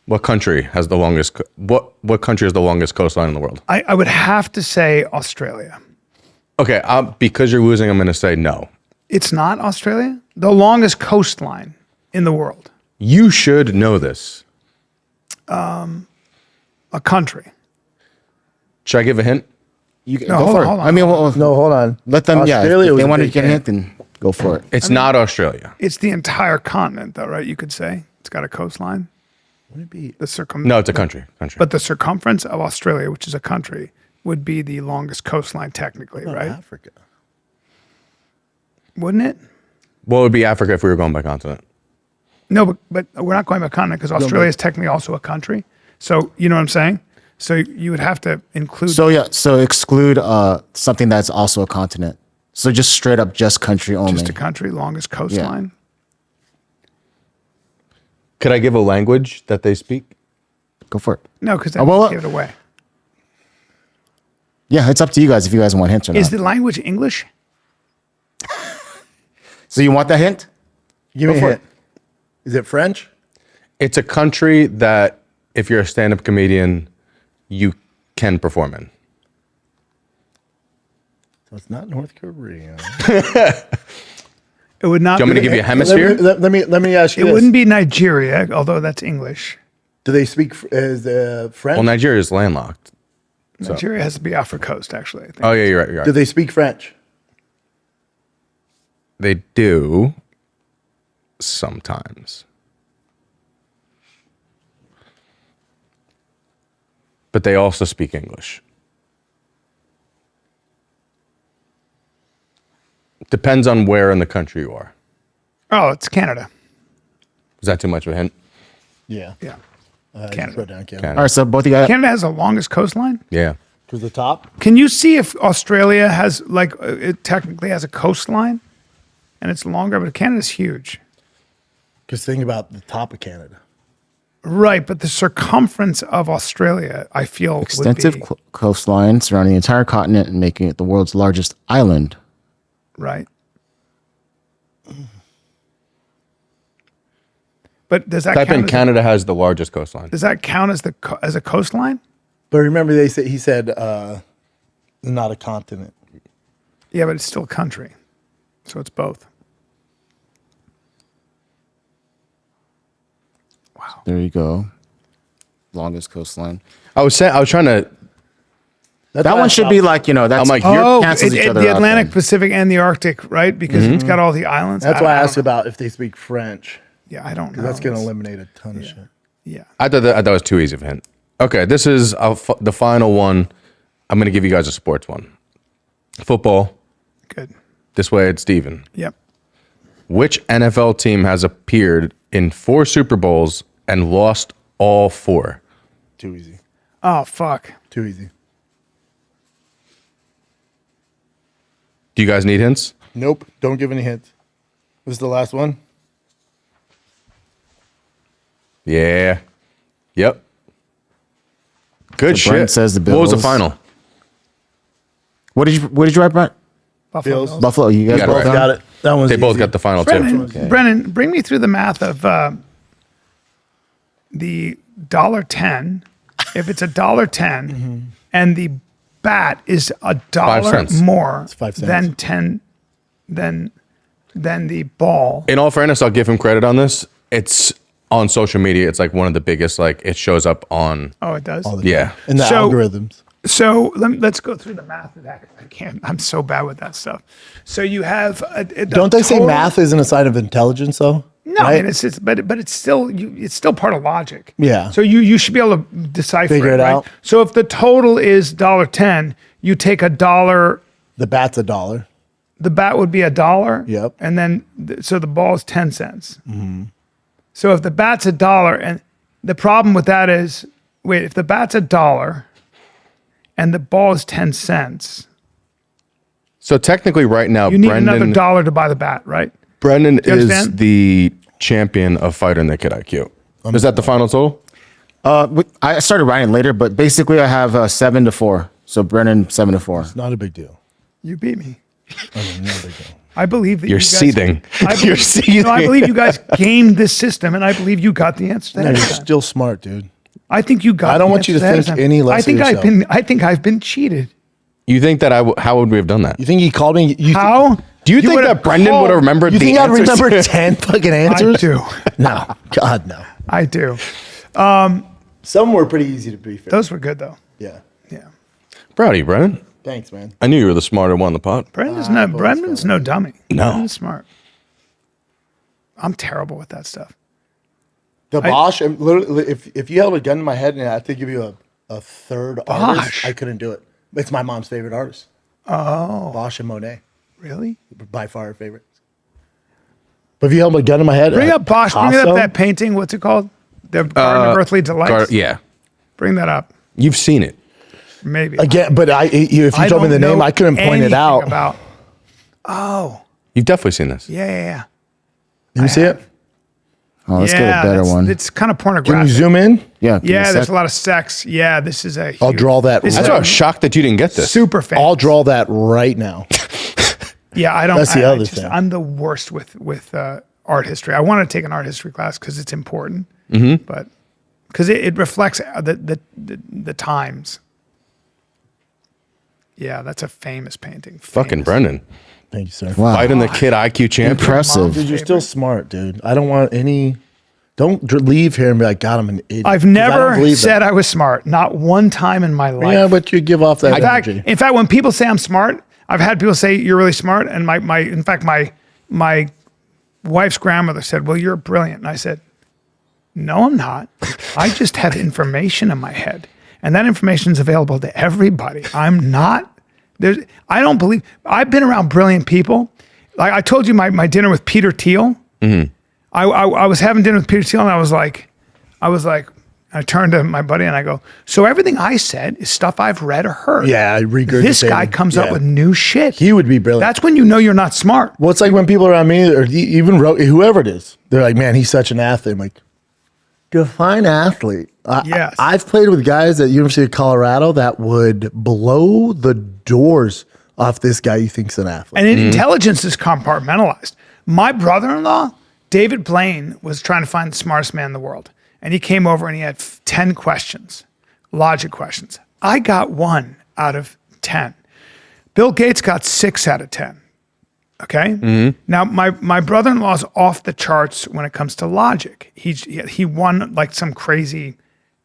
What country has the longest? What country has the longest coastline in the world? I would have to say Australia. Okay, because you're losing, I'm going to say no. It's not Australia? The longest coastline. in the world? You should know this. A country. Should I give a hint? You No, go hold for on, it. hold on. I mean, well, No, hold on. let them. Australia If was they a want to big get a hint. hint, then go for it. It's not Australia. It's the entire continent, though, right? You could say it's got a coastline. Would it be? No, it's a country. But the circumference of Australia, which is a country, would be the longest coastline technically, right? Africa. Wouldn't it? What would be Africa if we were going by continent? No, but we're not going by continent because Australia is technically also a country. So you know what I'm saying? So you would have to include. So exclude something that's also a continent. So just straight up, just country only. just a country, longest coastline. Could I give a language that they speak? Go for it. No, because that well, would give it away. Yeah, it's up to you guys if you guys want hints or not. Is the language English? So you want that hint? Give me a for hint. Is it French? It's a country that, if you're a stand-up comedian, you can perform in. So it's not North Korea. It would not. Do you want me to give you a hemisphere? Let me ask you It this. wouldn't be Nigeria, although that's English. Do they speak French? Well, Nigeria is landlocked. So. Nigeria has to be off the coast, actually. I think. Oh, yeah, you're right. You're right. Do they speak French? They do sometimes. But they also speak English. Depends on where in the country you are. Oh, it's Canada. Is that too much of a hint? Yeah. Yeah. Canada. Wrote down Canada. All right, so both of you guys. Canada has the longest coastline. Yeah. To the top? Can you see if Australia has, like, it technically has a coastline and it's longer, but Canada's huge. Because think about the top of Canada. Right, but the circumference of Australia, I feel, Extensive would be, coastline surrounding the entire continent and making it the world's largest island. right. But does that Type count in as Canada has the largest coastline. does that count as as a coastline? But remember, he said not a continent. Yeah, but it's still a country, so it's both. Wow. There you go. Longest coastline. I was trying to. That one should be like, that's I'm like, cancels each other the out Atlantic, then. Pacific, and the Arctic, right? Because it's got all the islands. That's why I don't asked know. about if they speak French. Yeah, I don't know. That's going to eliminate a ton of shit. Yeah. I thought that was too easy of a hint. Okay, this is the final one. I'm going to give you guys a sports one. Football. Good. This way it's Steven. Yep. Which NFL team has appeared in 4 Super Bowls and lost all 4? Too easy. Oh, fuck. Too easy. Do you guys need hints? Nope. Don't give any hints. This is the last one. Yeah. Yep. Good So Brent shit. says the What was the Bills. final? What did you write, Brent? Buffalo Bills. Bills. Buffalo. You guys got it both right. done? Got it. That one's They both easy. got the final Brennan, too. Brennan, bring me through the math of the $1.10. If it's $1.10 and the bat is $1 cents. more 5 cents. than 10 than the ball. In all fairness, I'll give him credit on this. It's on social media. It's like one of the biggest, like it shows up on. Oh, it does. Yeah. And the So- algorithms. So let's go through the math of that. I can't. I'm so bad with that stuff. So you have. Don't they say math isn't a sign of intelligence, though? No, I Right? mean it's but it's still it's still part of logic. Yeah. So you should be able to decipher Figure it right? out. So if the total is $1.10, you take $1. The bat's $1. The bat would be $1. Yep. And then so the ball is 10 cents. So if the bat's $1, and the problem with that is, wait, if the bat's $1 and the ball is 10 cents, So technically, right now, you need another Brendan $1 to buy the bat, right? Brendan you is understand? the champion of Fighter Naked IQ. Is that the final total? I started writing later, but basically I have 7-4. So Brennan 7-4. Not a big deal. You beat me. I mean, not a big deal. I believe that You're you guys, seething. I believe, You're seething. No, I believe you guys gamed this system, and I believe you got the answer. To No, that. you're still smart, dude. I think you got. I don't the want you to answer think that. any less I think of I think I've been cheated. You think that how would we have done that? You think he called me? How? Do you think that Brendan would have remembered You the think I'd answers? remember 10 fucking answers? I do. No. God, no. I do. Some were pretty easy to be fair. Those were good though. Yeah. Yeah. Proud of you, Brendan. Thanks, man. I knew you were the smarter one in the pot. Brendan's no dummy. No. Brendan's smart. I'm terrible with that stuff. The Bosch, literally, if you held a gun in my head and I had to give you a third artist, I couldn't do it. It's my mom's favorite artist. Oh. Bosch and Monet. Really? By far her favorite. But if you held a gun in my head, Bring up Bosch. Bring up that painting. What's it called? The Garden of Earthly Delights. Yeah. Bring that up. You've seen it. Maybe. Again, but if you told me the name, I couldn't point it out. Oh. You've definitely seen this. Yeah. Did you see it? Oh, let's get a better one. It's kind of pornographic. Can you zoom in? Yeah. Yeah, there's a lot of sex. Yeah, this is a. I'll draw that. That's why I was shocked that you didn't get this. Super fan. I'll draw that right now. Yeah, I don't. That's the other thing. I'm the worst with art history. I want to take an art history class because it's important, but because it reflects the times. Yeah, that's a famous painting. Fucking Brendan. Thank you, sir. Wow. Fighting the Kid IQ champion. Impressive. Dude, you're still smart, dude. I don't want any. Don't leave here and be like, God, I'm an idiot. I've never said I was smart. Not one time in my life. Yeah, but you give off that energy. In fact, when people say I'm smart, I've had people say you're really smart, and my wife's grandmother said, "Well, you're brilliant," and I said, "No, I'm not. I just have information in my head, and that information is available to everybody. I'm not." I don't believe. I've been around brilliant people. Like I told you, my dinner with Peter Thiel. Mm-hmm. I was having dinner with Peter Thiel, and I was like, I turned to my buddy and I go, "So everything I said is stuff I've read or heard." Yeah, I regurgitated. This guy comes up with new shit. He would be brilliant. That's when you know you're not smart. Well, it's like when people around me, or even whoever it is, they're like, "Man, he's such an athlete." I'm like, define athlete. Yes. I've played with guys at University of Colorado that would blow the doors off this guy you think's an athlete. And intelligence is compartmentalized. My brother-in-law, David Blaine, was trying to find the smartest man in the world. And he came over and he had 10 questions, logic questions. I got 1 out of 10. Bill Gates got 6 out of 10. Okay? Now, my brother-in-law's off the charts when it comes to logic. He won like some crazy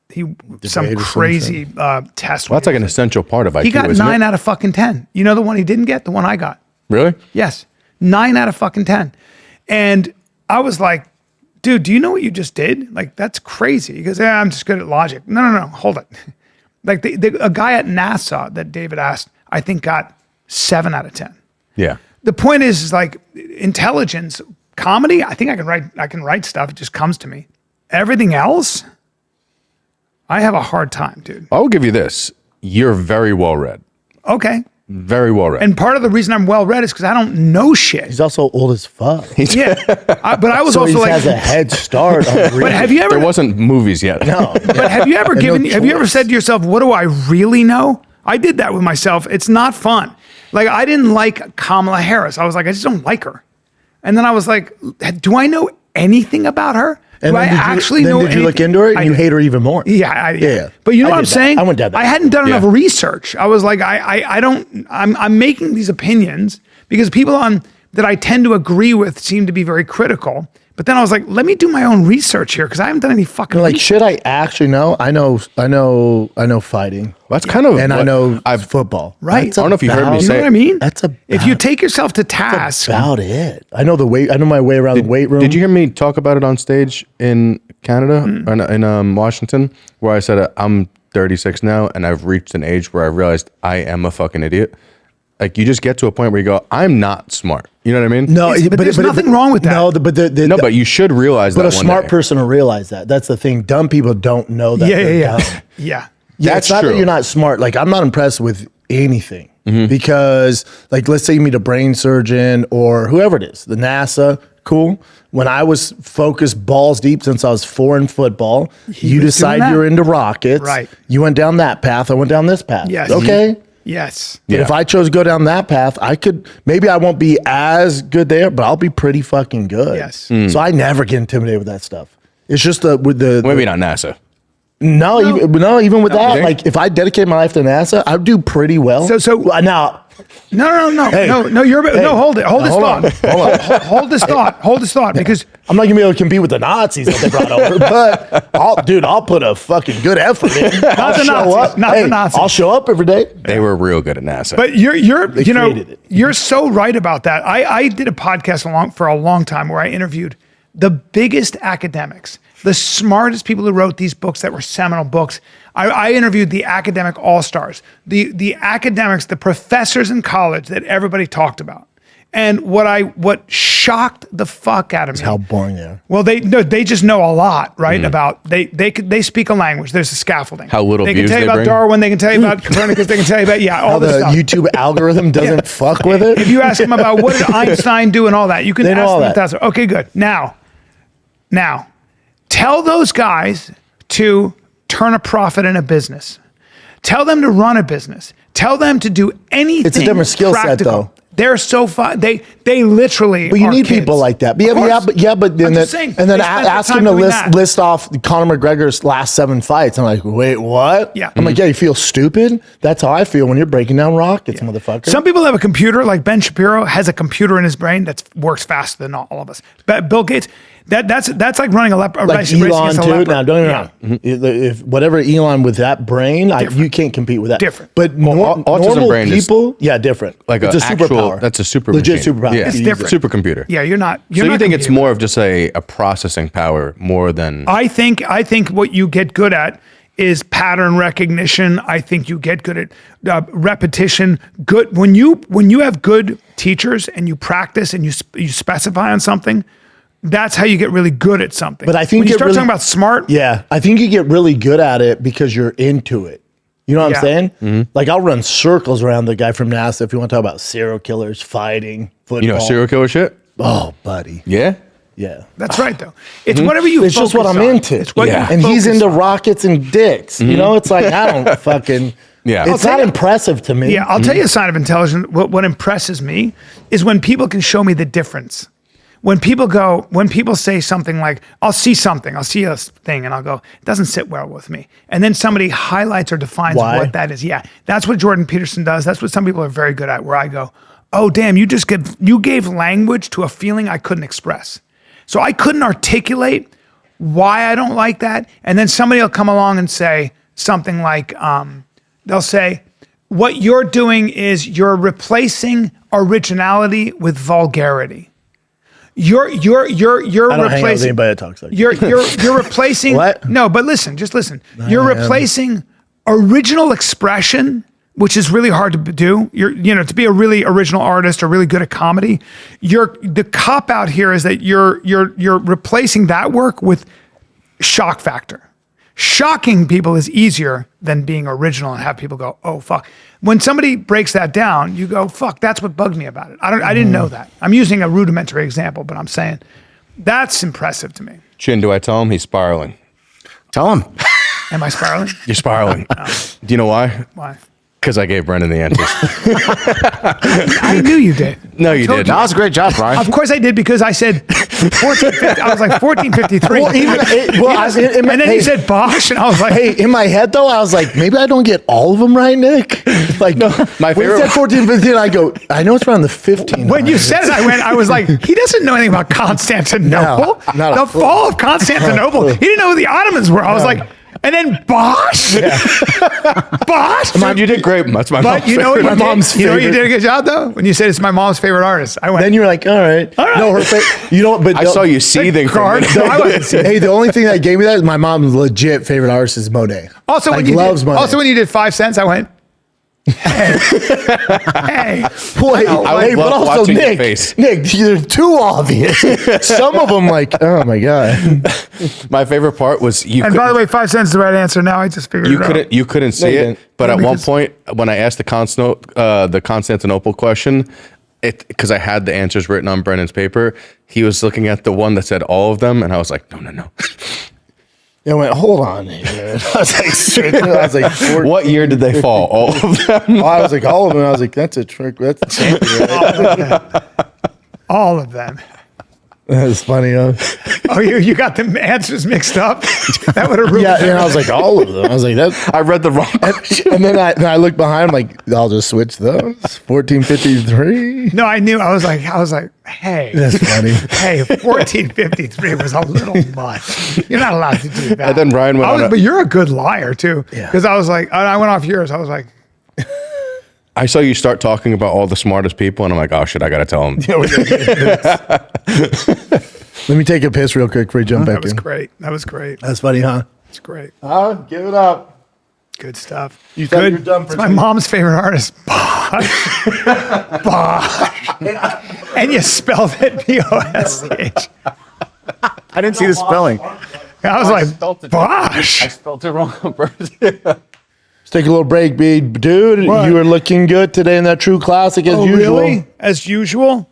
test. Well, that's like an essential part of IQ. He got isn't 9 it? out of fucking 10. You know the one he didn't get? The one I got. Really? Yes. 9 out of fucking 10. And I was like, dude, do you know what you just did? Like, that's crazy. He goes, yeah, I'm just good at logic. No, hold it. Like a guy at NASA that David asked, I think got 7 out of 10. Yeah. The point is like intelligence, comedy. I think I can write stuff. It just comes to me. Everything else, I have a hard time, dude. I'll give you this. You're very well read. Okay. Very well read. And part of the reason I'm well read is because I don't know shit. He's also old as fuck. Yeah. But I was so also he like, has a head start. But have you ever? There wasn't movies yet. No. But have you ever have you ever said to yourself, what do I really know? I did that with myself. It's not fun. Like I didn't like Kamala Harris. I was like, I just don't like her. And then I was like, do I know anything about her? And do I actually know Did you look into her and you hate her even more? Yeah. Yeah. But you know what I'm saying? I went down that. I hadn't done enough research. I was like, I'm making these opinions because people that I tend to agree with seem to be very critical. But then I was like, let me do my own research here because I haven't done any fucking research. Should I actually know? I know fighting. Well, that's kind of. And I know football. Right. I don't know if you heard me You know say what I mean? That's if you take yourself to task. about it. I know my way around the weight room. Did you hear me talk about it on stage in Canada, in Washington, where I said I'm 36 now and I've reached an age where I realized I am a fucking idiot? Like you just get to a point where you go, I'm not smart. You know what I mean? No, but there's nothing wrong with that. No, but you should realize that. But a smart person will realize that. That's the thing. Dumb people don't know that. Yeah. Yeah, it's not true. that you're not smart. Like I'm not impressed with anything because, like, let's say you meet a brain surgeon or whoever it is, the NASA. Cool. When I was focused balls deep since I was 4 in football, you decided you're into rockets. Right. You went down that path. I went down this path. Yes. Okay. Yes. But if I chose to go down that path, maybe I won't be as good there, but I'll be pretty fucking good. Yes. So I never get intimidated with that stuff. It's just maybe not NASA. Even with that, think? like if I dedicate my life to NASA, I'd do pretty well. So now No. Hold this thought, because I'm not gonna be able to compete with the Nazis that they brought over, but I'll put a fucking good effort in. The Nazis. I'll show up every day. They were real good at NASA. But you're so right about that. I did a podcast for a long time where I interviewed the biggest academics, the smartest people who wrote these books that were seminal books. I interviewed the academic all-stars, the academics, the professors in college that everybody talked about. And what shocked the fuck out of me. How boring they are. Well, they just know a lot, right? About they speak a language. There's a scaffolding. How little they views can tell you about bring. Darwin. They can tell you about Copernicus. They can tell you about all how this the stuff. YouTube algorithm doesn't fuck with it. If you ask them about what did Einstein do and all that, you can ask them that. Okay, good. Now, tell those guys to turn a profit in a business. Tell them to run a business. Tell them to do anything. It's a different skill set, though. They're so fun. They literally. But you need kids. people like that. But then ask him to list off Conor McGregor's last 7 fights. I'm like, wait, what? Yeah. I'm like, yeah, you feel stupid? That's how I feel when you're breaking down rockets, motherfucker. Some people have a computer, like Ben Shapiro has a computer in his brain that works faster than all of us. But Bill Gates, that's like running a leopard. Like Elon too. Now, don't get me wrong. If whatever Elon with that brain, you can't compete with that. Different. But normal brain people, different. Like it's a superpower. That's a super legit superpower. Yeah, it's different. Supercomputer. Yeah, you're not. So you think it's more of just a processing power more than? I think what you get good at is pattern recognition. I think you get good at repetition. Good when you have good teachers and you practice and you specify on something. That's how you get really good at something. But I think when you start talking about smart. Yeah, I think you get really good at it because you're into it. You know what I'm saying? Mm-hmm. Like I'll run circles around the guy from NASA if you want to talk about serial killers, fighting, football. You know serial killer shit? Oh, buddy. Yeah? Yeah. That's right, though. It's whatever you It's just what I'm into. It's what and he's into rockets and dicks. You know, it's like, I don't fucking... Yeah. It's not impressive to me. Yeah, I'll tell you a sign of intelligence. What impresses me is when people can show me the difference. When people say something like, I'll see a thing, and I'll go, it doesn't sit well with me. And then somebody highlights or defines what that is. Yeah, that's what Jordan Peterson does. That's what some people are very good at, where I go, oh, damn, you gave language to a feeling I couldn't express. So I couldn't articulate why I don't like that. And then somebody will come along and say something like, they'll say, what you're doing is you're replacing originality with vulgarity. You're I don't replacing hang out with anybody that talks like you're replacing What? No, but just listen. You're replacing original expression, which is really hard to do. To be a really original artist or really good at comedy. The cop out here is that you're replacing that work with shock factor. Shocking people is easier than being original and have people go, oh, fuck. When somebody breaks that down, you go, fuck, that's what bugged me about it. I didn't know that. I'm using a rudimentary example, but I'm saying that's impressive to me. Chin, do I tell him he's spiraling? Tell him. Am I spiraling? You're spiraling. Do you know why? Why? Because I gave Brendan the answers. I knew you did. No, you didn't. That was a great job, Bryan. Of course I did, because I said 1450. I was like 1453. And then you said Bosch, and I was like, hey, in my head though, I was like, maybe I don't get all of them right, Nick. Like, no, my when you said 1415, I go, I know it's around the 15. When you said it, I was like, he doesn't know anything about Constantinople. No, the fall of Constantinople. He didn't know who the Ottomans were. I was like, and then Bosch? Yeah. Bosch? You did great. That's my mom's you know what favorite. my mom's favorite. You know what you did a good job, though? When you said it's my mom's favorite artist. I went. Then you're like, all right. No, her but I saw you seething from it. Hey, the only thing that gave me that is my mom's legit favorite artist is Monet. Also, when you did 5 cents, I went, hey. Wait, but also Nick, you're too obvious. Some of them, like, oh my god. My favorite part was And by the way, 5 cents is the right answer. Now I just figured it out. You couldn't see it, but at one point when I asked the Constantinople question, because I had the answers written on Brennan's paper, he was looking at the one that said all of them, and I was like, no. I went, hold on here. I was like, what year did they fall? All of them? I was like, all of them. I was like, that's a trick. That's a champion. All of them. That's funny, huh? Oh, you got the answers mixed up? That would have ruined Yeah, it. and I was like, all of them. I was like, that. I read the wrong. And then I looked behind, I'm like, I'll just switch those. 1453. No, I knew. I was like, hey. That's funny. Hey, 1453 was a little much. You're not allowed to do that. And then Bryan went on but you're a good liar, too. Because I was like, I went off yours. I was like, I saw you start talking about all the smartest people, and I'm like, oh shit, I gotta tell him. Let me take a piss real quick before you jump back in. That was great. That's funny, huh? It's great. Give it up. Good stuff. You thought you were done for It's my mom's favorite artist, Bosch. Bosch. And you spelled it B-O-S-H. I didn't see the spelling. I was like, Bosch. I spelled it wrong on purpose. Let's take a little break, B. Dude, What? you were looking good today in that True Classic as usual. Really? As usual?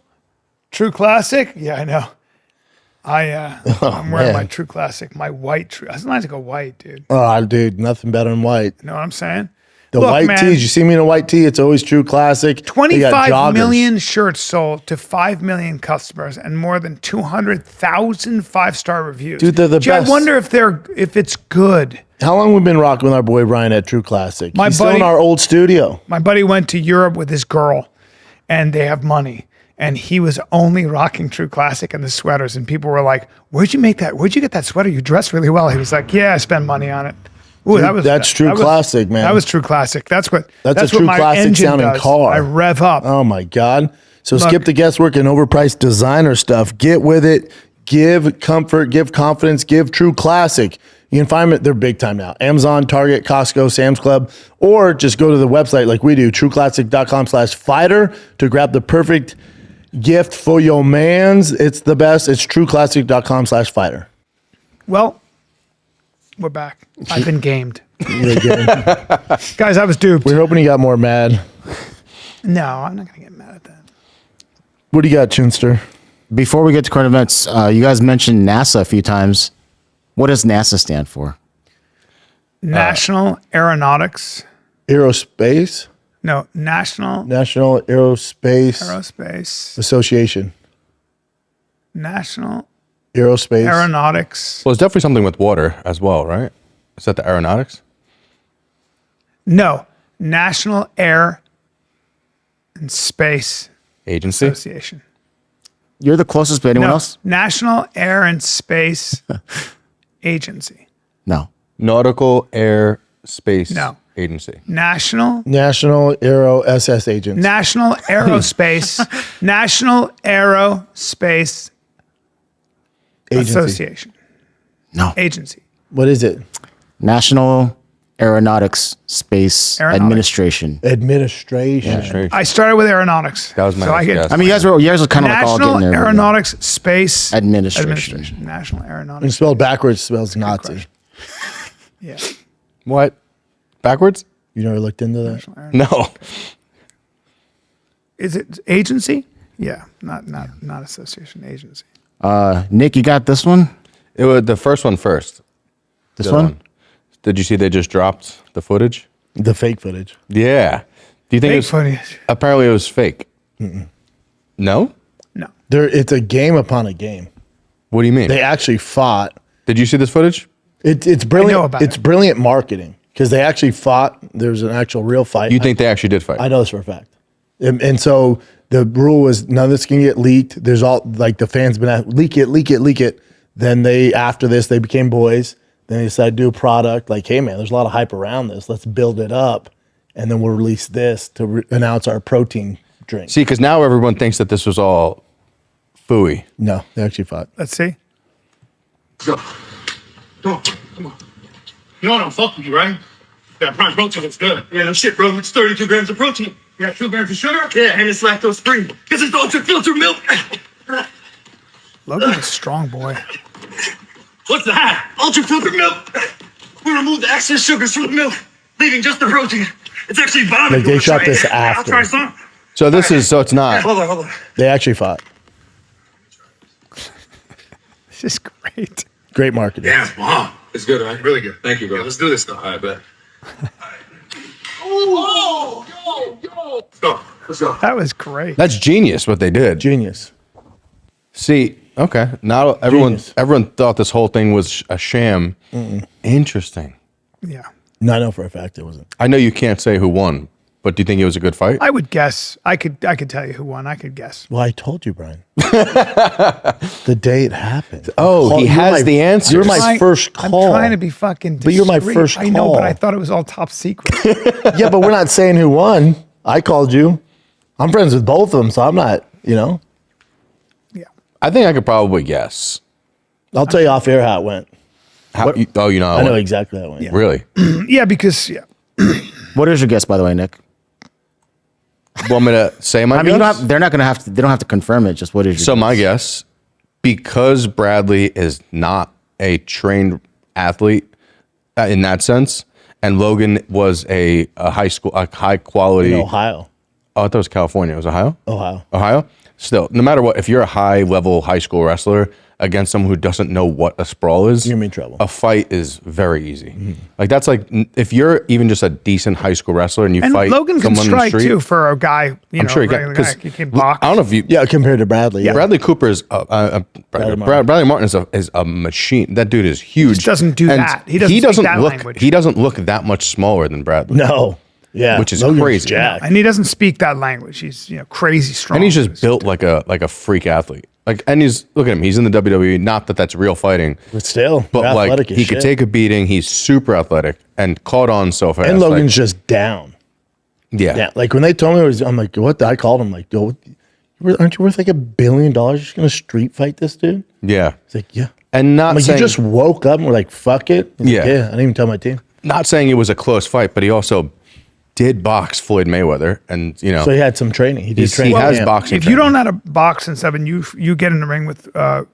True Classic? Yeah, I know. I'm wearing my True Classic, my white True. It's nice to go white, dude. Oh, dude, nothing better than white. You know what I'm saying? The Look, white man, tees. You see me in a white tee, it's always True Classic. They got 25 joggers. million shirts sold to 5 million customers and more than 200,000 5-star reviews. Dude, they're the Gee, best. I wonder if it's good. How long we been rocking with our boy Bryan at True Classic? My He's still buddy- in our old studio. My buddy went to Europe with his girl, and they have money. And he was only rocking True Classic and the sweaters. And people were like, where'd you make that? Where'd you get that sweater? You dress really well. He was like, yeah, I spent money on it. Ooh, Dude, that's True Classic, man. That was True Classic. That's a what True my Classic engine sounding does. car. I rev up. Oh my God. So Look. skip the guesswork and overpriced designer stuff. Get with it. Give comfort, give confidence, give True Classic. You can find them, they're big time now. Amazon, Target, Costco, Sam's Club, or just go to the website like we do, trueclassic.com/fighter to grab the perfect gift for your mans. It's the best. It's trueclassic.com/fighter. Well, we're back. I've been gamed. Guys, I was duped. We're hoping you got more mad. No, I'm not going to get mad at that. What do you got, Chinster? Before we get to current events, you guys mentioned NASA a few times. What does NASA stand for? National Aeronautics. Aerospace? No, National Aerospace Association. National Aerospace. Aeronautics. Well, it's definitely something with water as well, right? Is that the aeronautics? No, National Air and Space Agency? Association. You're the closest, but anyone else? National Air and Space Agency. No. Nautical Air Space No. Agency. National Aero SS Agents. National Aerospace National Aerospace Agency. Association. No. Agency. What is it? National Aeronautics Space Administration. Administration. I started with aeronautics. That was my next guess. I mean, you guys were kind of like all National getting there. Aeronautics Space Administration. National And Aeronautics. spelled backwards spells Nazi. Yeah. What? Backwards? You never looked into that? No. Is it agency? Yeah, not association, agency. Nick, you got this one? It was the first one first. This The one? Did you see they just dropped the footage? The fake footage. Yeah. Do you think Fake it was, footage. apparently it was fake? No? No. It's a game upon a game. What do you mean? They actually fought. Did you see this footage? It's brilliant. know about It's it. brilliant marketing because they actually fought. There's an actual real fight. You think they actually did fight? I know this for a fact. And so the rule was none of this can get leaked. There's all like the fans been at leak it. Then after this they became boys. Then they decided to do a product like, hey man, there's a lot of hype around this. Let's build it up, and then we'll release this to announce our protein drink. See, because now everyone thinks that this was all phooey. No, they actually fought. Let's see. Go. Come on. You know I don't fuck with you, right? That prime protein looks good. Yeah, no shit, bro. It's 32 grams of protein. You got 2 grams of sugar? Yeah, and it's lactose free. Because it's ultra filtered milk. Logan's a strong boy. What's that? Ultra filtered milk. We removed the excess sugars from the milk, leaving just the protein. It's actually vomit. Like they You wanna shot try this it? after. I'll try some. So this is, so it's not. Hold on. They actually fought. This is great. Great marketing. Yeah, wow. It's good, right? Really good. Thank you, bro. Yeah, let's do this, though. All right, bet. Yo! Let's go. That was great. That's genius what they did. Genius. See, Okay. Now everyone thought this whole thing was a sham. Interesting. Yeah. No, I know for a fact it wasn't. I know you can't say who won, but do you think it was a good fight? I would guess. I could tell you who won. I could guess. Well, I told you, Brian. The day it happened. Oh, he has the answers. You're my first call. I'm trying to be fucking discreet. But you're my first call. I know, but I thought it was all top secret. Yeah, but we're not saying who won. I called you. I'm friends with both of them, so I'm not, Yeah. I think I could probably guess. I'll tell you off air how it went. How, you know how I it know went. exactly how it went. Yeah. Really? Yeah, because What is your guess, by the way, Nick? Want me to say my guess? You don't have, they're not going to have to. They don't have to confirm it. Just what is your So guess? my guess, because Bradley is not a trained athlete in that sense, and Logan was a high quality. In Ohio. Oh, I thought it was California. It was Ohio? Ohio. Still, no matter what, if you're a high level high school wrestler against someone who doesn't know what a sprawl is, you're in trouble. A fight is very easy. Like that's like if you're even just a decent high school wrestler and you fight Logan can someone in the strike street, too for a guy. I'm sure he can. Guy. He can box. I don't know if you. Yeah, compared to Bradley. Yeah. Bradley Cooper is Bradley Martyn is a machine. That dude is huge. He just doesn't do And that. He doesn't speak that look. language. He doesn't look that much smaller than Bradley. No. Yeah. Which is Logan's crazy. jacked. And he doesn't speak that language. He's crazy strong. And he's just built like a freak athlete. Like, and look at him. He's in the WWE. Not that that's real fighting, But still, but you're like athletic as he shit. could take a beating. He's super athletic and caught on so fast. And Logan's just down. Yeah. Yeah. Like when they told me I'm like, what? I called him like, yo, aren't you worth like $1 billion? You're just gonna street fight this dude? Yeah. It's like, yeah. And not I'm like, saying, you just woke up and we're like, fuck it. He's like, yeah. I didn't even tell my team. not saying it was a close fight, but he also did box Floyd Mayweather, and So he had some training. He did train. He has boxing. If you don't know how to box and stuff, and you get in the ring with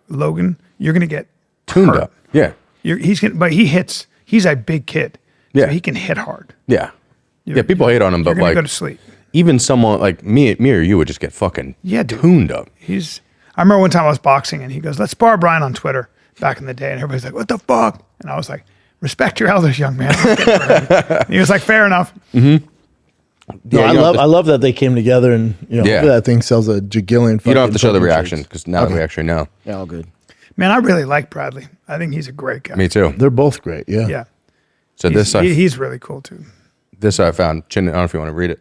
Logan, you're gonna get tuned hurt. up. Yeah. But he hits. He's a big kid. Yeah. So he can hit hard. Yeah. Yeah. People hate on him, You're but gonna like go to sleep. even someone like me or you would just get fucking Yeah, dude. tuned up. I remember one time I was boxing and he goes, "Let's spar Bryan on Twitter," back in the day, and everybody's like, "What the fuck?" And I was like, "Respect your elders, young man." And he was like, "Fair enough." Mm-hmm. No, I love that they came together and hopefully that thing sells a jagillion. You don't have to show the reaction because now we actually know. Yeah, all good. Man, I really like Bradley. I think he's a great guy. Me too. They're both great. Yeah. Yeah. So he's really cool too. This I found. Chin, I don't know if you want to read it.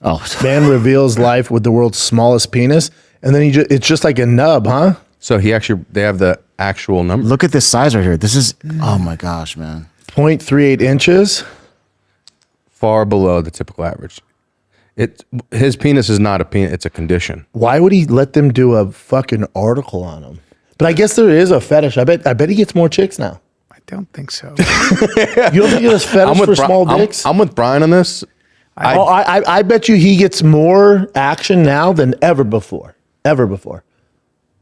Oh, Man reveals life with the world's smallest penis, and then it's just like a nub, huh? So they have the actual number. Look at this size right here. This is, oh my gosh, man. 0.38 inches. Far below the typical average. His penis is not a penis; it's a condition. Why would he let them do a fucking article on him? But I guess there is a fetish. I bet he gets more chicks now. I don't think so. You don't think there's fetish for small dicks? I'm with Bryan on this. I bet you he gets more action now than ever before. Ever before.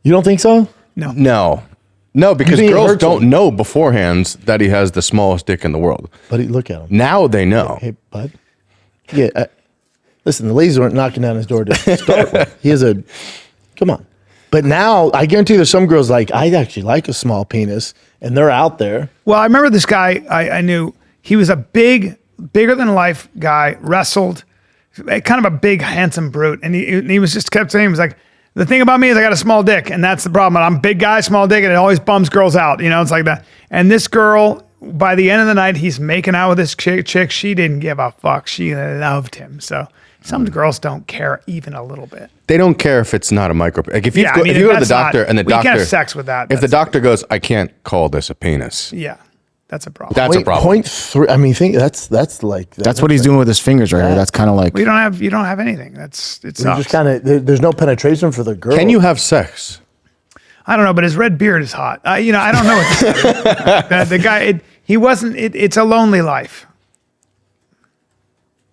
You don't think so? No, because girls don't know beforehand that he has the smallest dick in the world. Buddy, look at him. Now they know. Hey, bud. Yeah. Listen, the ladies weren't knocking down his door to start with. Come on. But now, I guarantee there's some girls like, I actually like a small penis, and they're out there. Well, I remember this guy I knew. He was a bigger than life guy, wrestled, kind of a big, handsome brute. And he was just kept saying, he was like, the thing about me is I got a small dick, and that's the problem. I'm a big guy, small dick, and it always bums girls out. It's like that. And this girl, by the end of the night, he's making out with this chick. She didn't give a fuck. She loved him. So some girls don't care even a little bit. They don't care if it's not a micro. Like if you go to the doctor and the doctor, you can't have sex with that. If the doctor goes, I can't call this a penis. Yeah, that's a problem. That's a problem. 0.3. I mean, that's like that's what he's doing with his fingers right here. That's kind of like you don't have anything. It sucks. Just kind of there's no penetration for the girl. Can you have sex? I don't know, but his red beard is hot. I don't know what to say. The guy, he wasn't. It's a lonely life.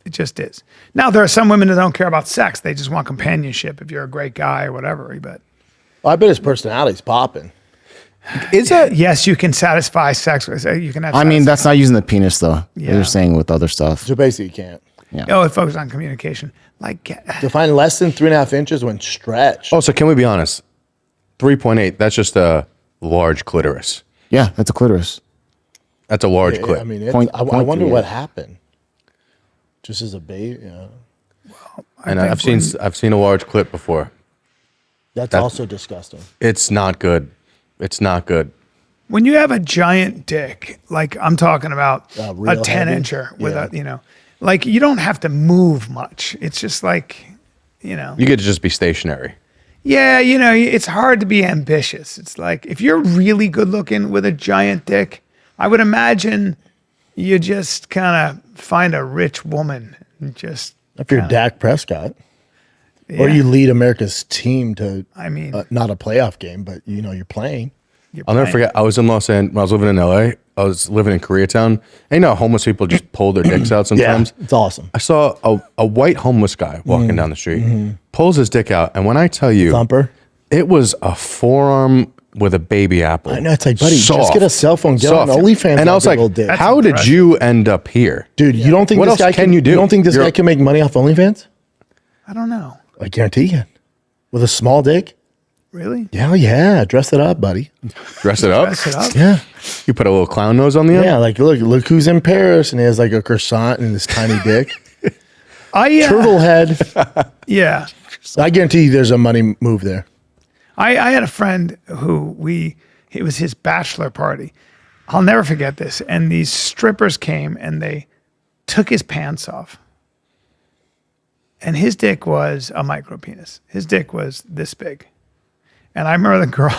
It just is. Now there are some women that don't care about sex; they just want companionship. If you're a great guy or whatever, but I bet his personality's popping. Is it? Yes, you can satisfy sex with. You can have. I mean, that's not using the penis though. Yeah. They're saying with other stuff. So basically, you can't. Yeah. Oh, it focuses on communication. Like define less than 3.5 inches when stretched. Oh, so can we be honest? 3.8. That's just a large clitoris. Yeah, that's a clitoris. That's a large clit. I mean, I wonder what happened. Just as a baby, Well, and I've seen a large clit before. That's also disgusting. It's not good. It's not good. When you have a giant dick, like I'm talking about a 10-incher with a, like you don't have to move much. It's just like, You get to just be stationary. Yeah, it's hard to be ambitious. It's like if you're really good looking with a giant dick, I would imagine you just kind of find a rich woman and just. If you're Dak Prescott, or you lead America's team to, not a playoff game, but you're playing. I'll never forget. I was in Los Angeles when I was living in LA. I was living in Koreatown. And homeless people just pull their dicks out sometimes. Yeah, it's awesome. I saw a white homeless guy walking down the street, pulls his dick out, and when I tell you, Thumper, it was a forearm with a baby apple. I know, it's like, buddy, just get a cell phone, get on OnlyFans. And I was like, how did you end up here? Dude, you don't think what this else guy can you do? You don't think this guy can make money off OnlyFans? I don't know. I guarantee you. With a small dick? Really? Yeah. Dress it up, buddy. Dress it up? Dress it up? Yeah. You put a little clown nose on the end? Yeah, like look who's in Paris, and he has like a croissant and this tiny dick. Turtle head. Yeah. I guarantee you there's a money move there. I had a friend who it was his bachelor party. I'll never forget this. And these strippers came and they took his pants off. And his dick was a micro penis. His dick was this big. And I remember the girl,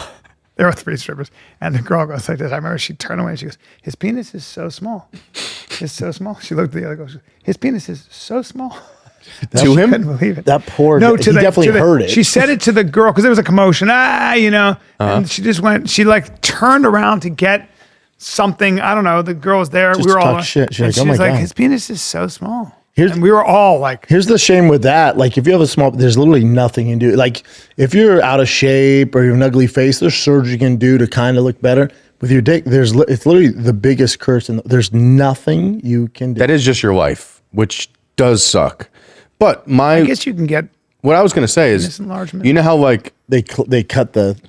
there were 3 strippers, and the girl goes like this. I remember she turned away and she goes, his penis is so small. It's so small. She looked at the other girl, his penis is so small. To him? Couldn't believe it. That poor no, he definitely heard it. She said it to the girl because there was a commotion. And she just went, she like turned around to get something. I don't know. The girl was there. Just we were all shit. She's like, she oh my was like, God. his penis is so small. And we were all like, here's the shame with that. Like, if you have a small, there's literally nothing you can do. Like, if you're out of shape or you have an ugly face, there's surgery you can do to kind of look better. With your dick, it's literally the biggest curse. And there's nothing you can do. That is just your life, which does suck. But I guess you can get. What I was going to say is, enlargement. you know how like they cut the.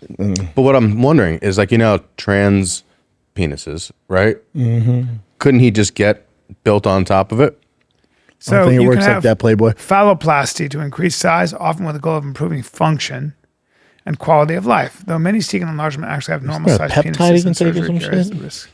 But what I'm wondering is like, trans penises, right? Mm-hmm. Couldn't he just get built on top of it? I don't think it works like that, Playboy. Phalloplasty to increase size, often with the goal of improving function and quality of life. Though many seek an enlargement actually have normal sized penises and surgery carries the risk.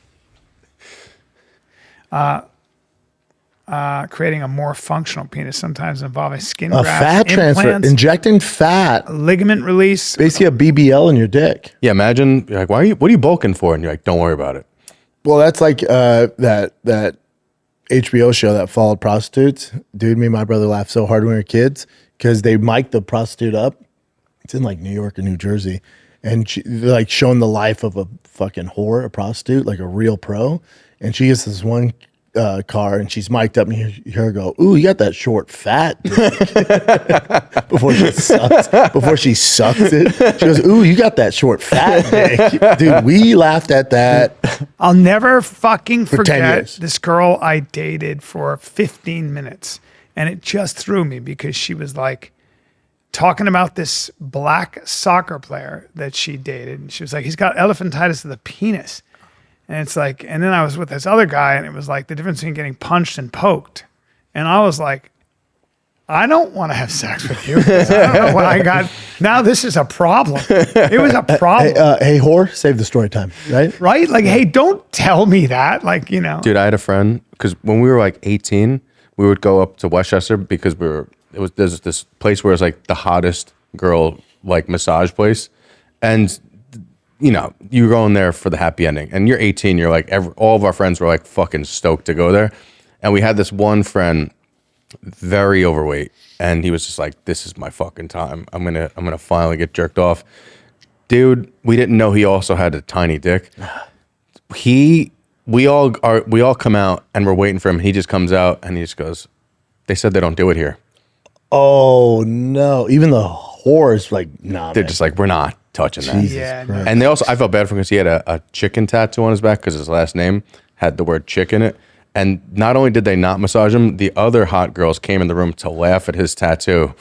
Creating a more functional penis sometimes involving skin grafts, fat transfer, implants, injecting fat, ligament release. Basically a BBL in your dick. Yeah, imagine you're like, what are you bulking for? And you're like, don't worry about it. Well, that's like that HBO show that followed prostitutes. Dude, me and my brother laughed so hard when we were kids because they mic'd the prostitute up. It's in like New York or New Jersey. And they're like showing the life of a fucking whore, a prostitute, like a real pro. And she gets this one car and she's mic'd up and you hear her go, ooh, you got that short fat dick. Before she sucks it. She goes, ooh, you got that short fat dick. Dude, we laughed at that. I'll never fucking For 10 forget years. this girl I dated for 15 minutes. And it just threw me because she was like talking about this black soccer player that she dated. And she was like, he's got elephantitis of the penis. And it's like, and then I was with this other guy and it was like the difference between getting punched and poked. And I was like, I don't want to have sex with you. I don't know what I got. Now this is a problem. It was a problem. Hey, whore, save the story time, right? Right? Like, hey, don't tell me that. Like, Dude, I had a friend, because when we were like 18, we would go up to Westchester because there's this place where it's like the hottest girl, like massage place. And you go in there for the happy ending, and you're 18. You're like, all of our friends were like fucking stoked to go there, and we had this one friend, very overweight, and he was just like, "This is my fucking time. I'm gonna finally get jerked off." Dude, we didn't know he also had a tiny dick. We all come out and we're waiting for him. He just comes out and he just goes, "They said they don't do it here." Oh no! Even the whores like, nah. They're just like, we're not touching that. Yeah, no. And they also, I felt bad for him because he had a chicken tattoo on his back because his last name had the word chick in it. And not only did they not massage him, the other hot girls came in the room to laugh at his tattoo.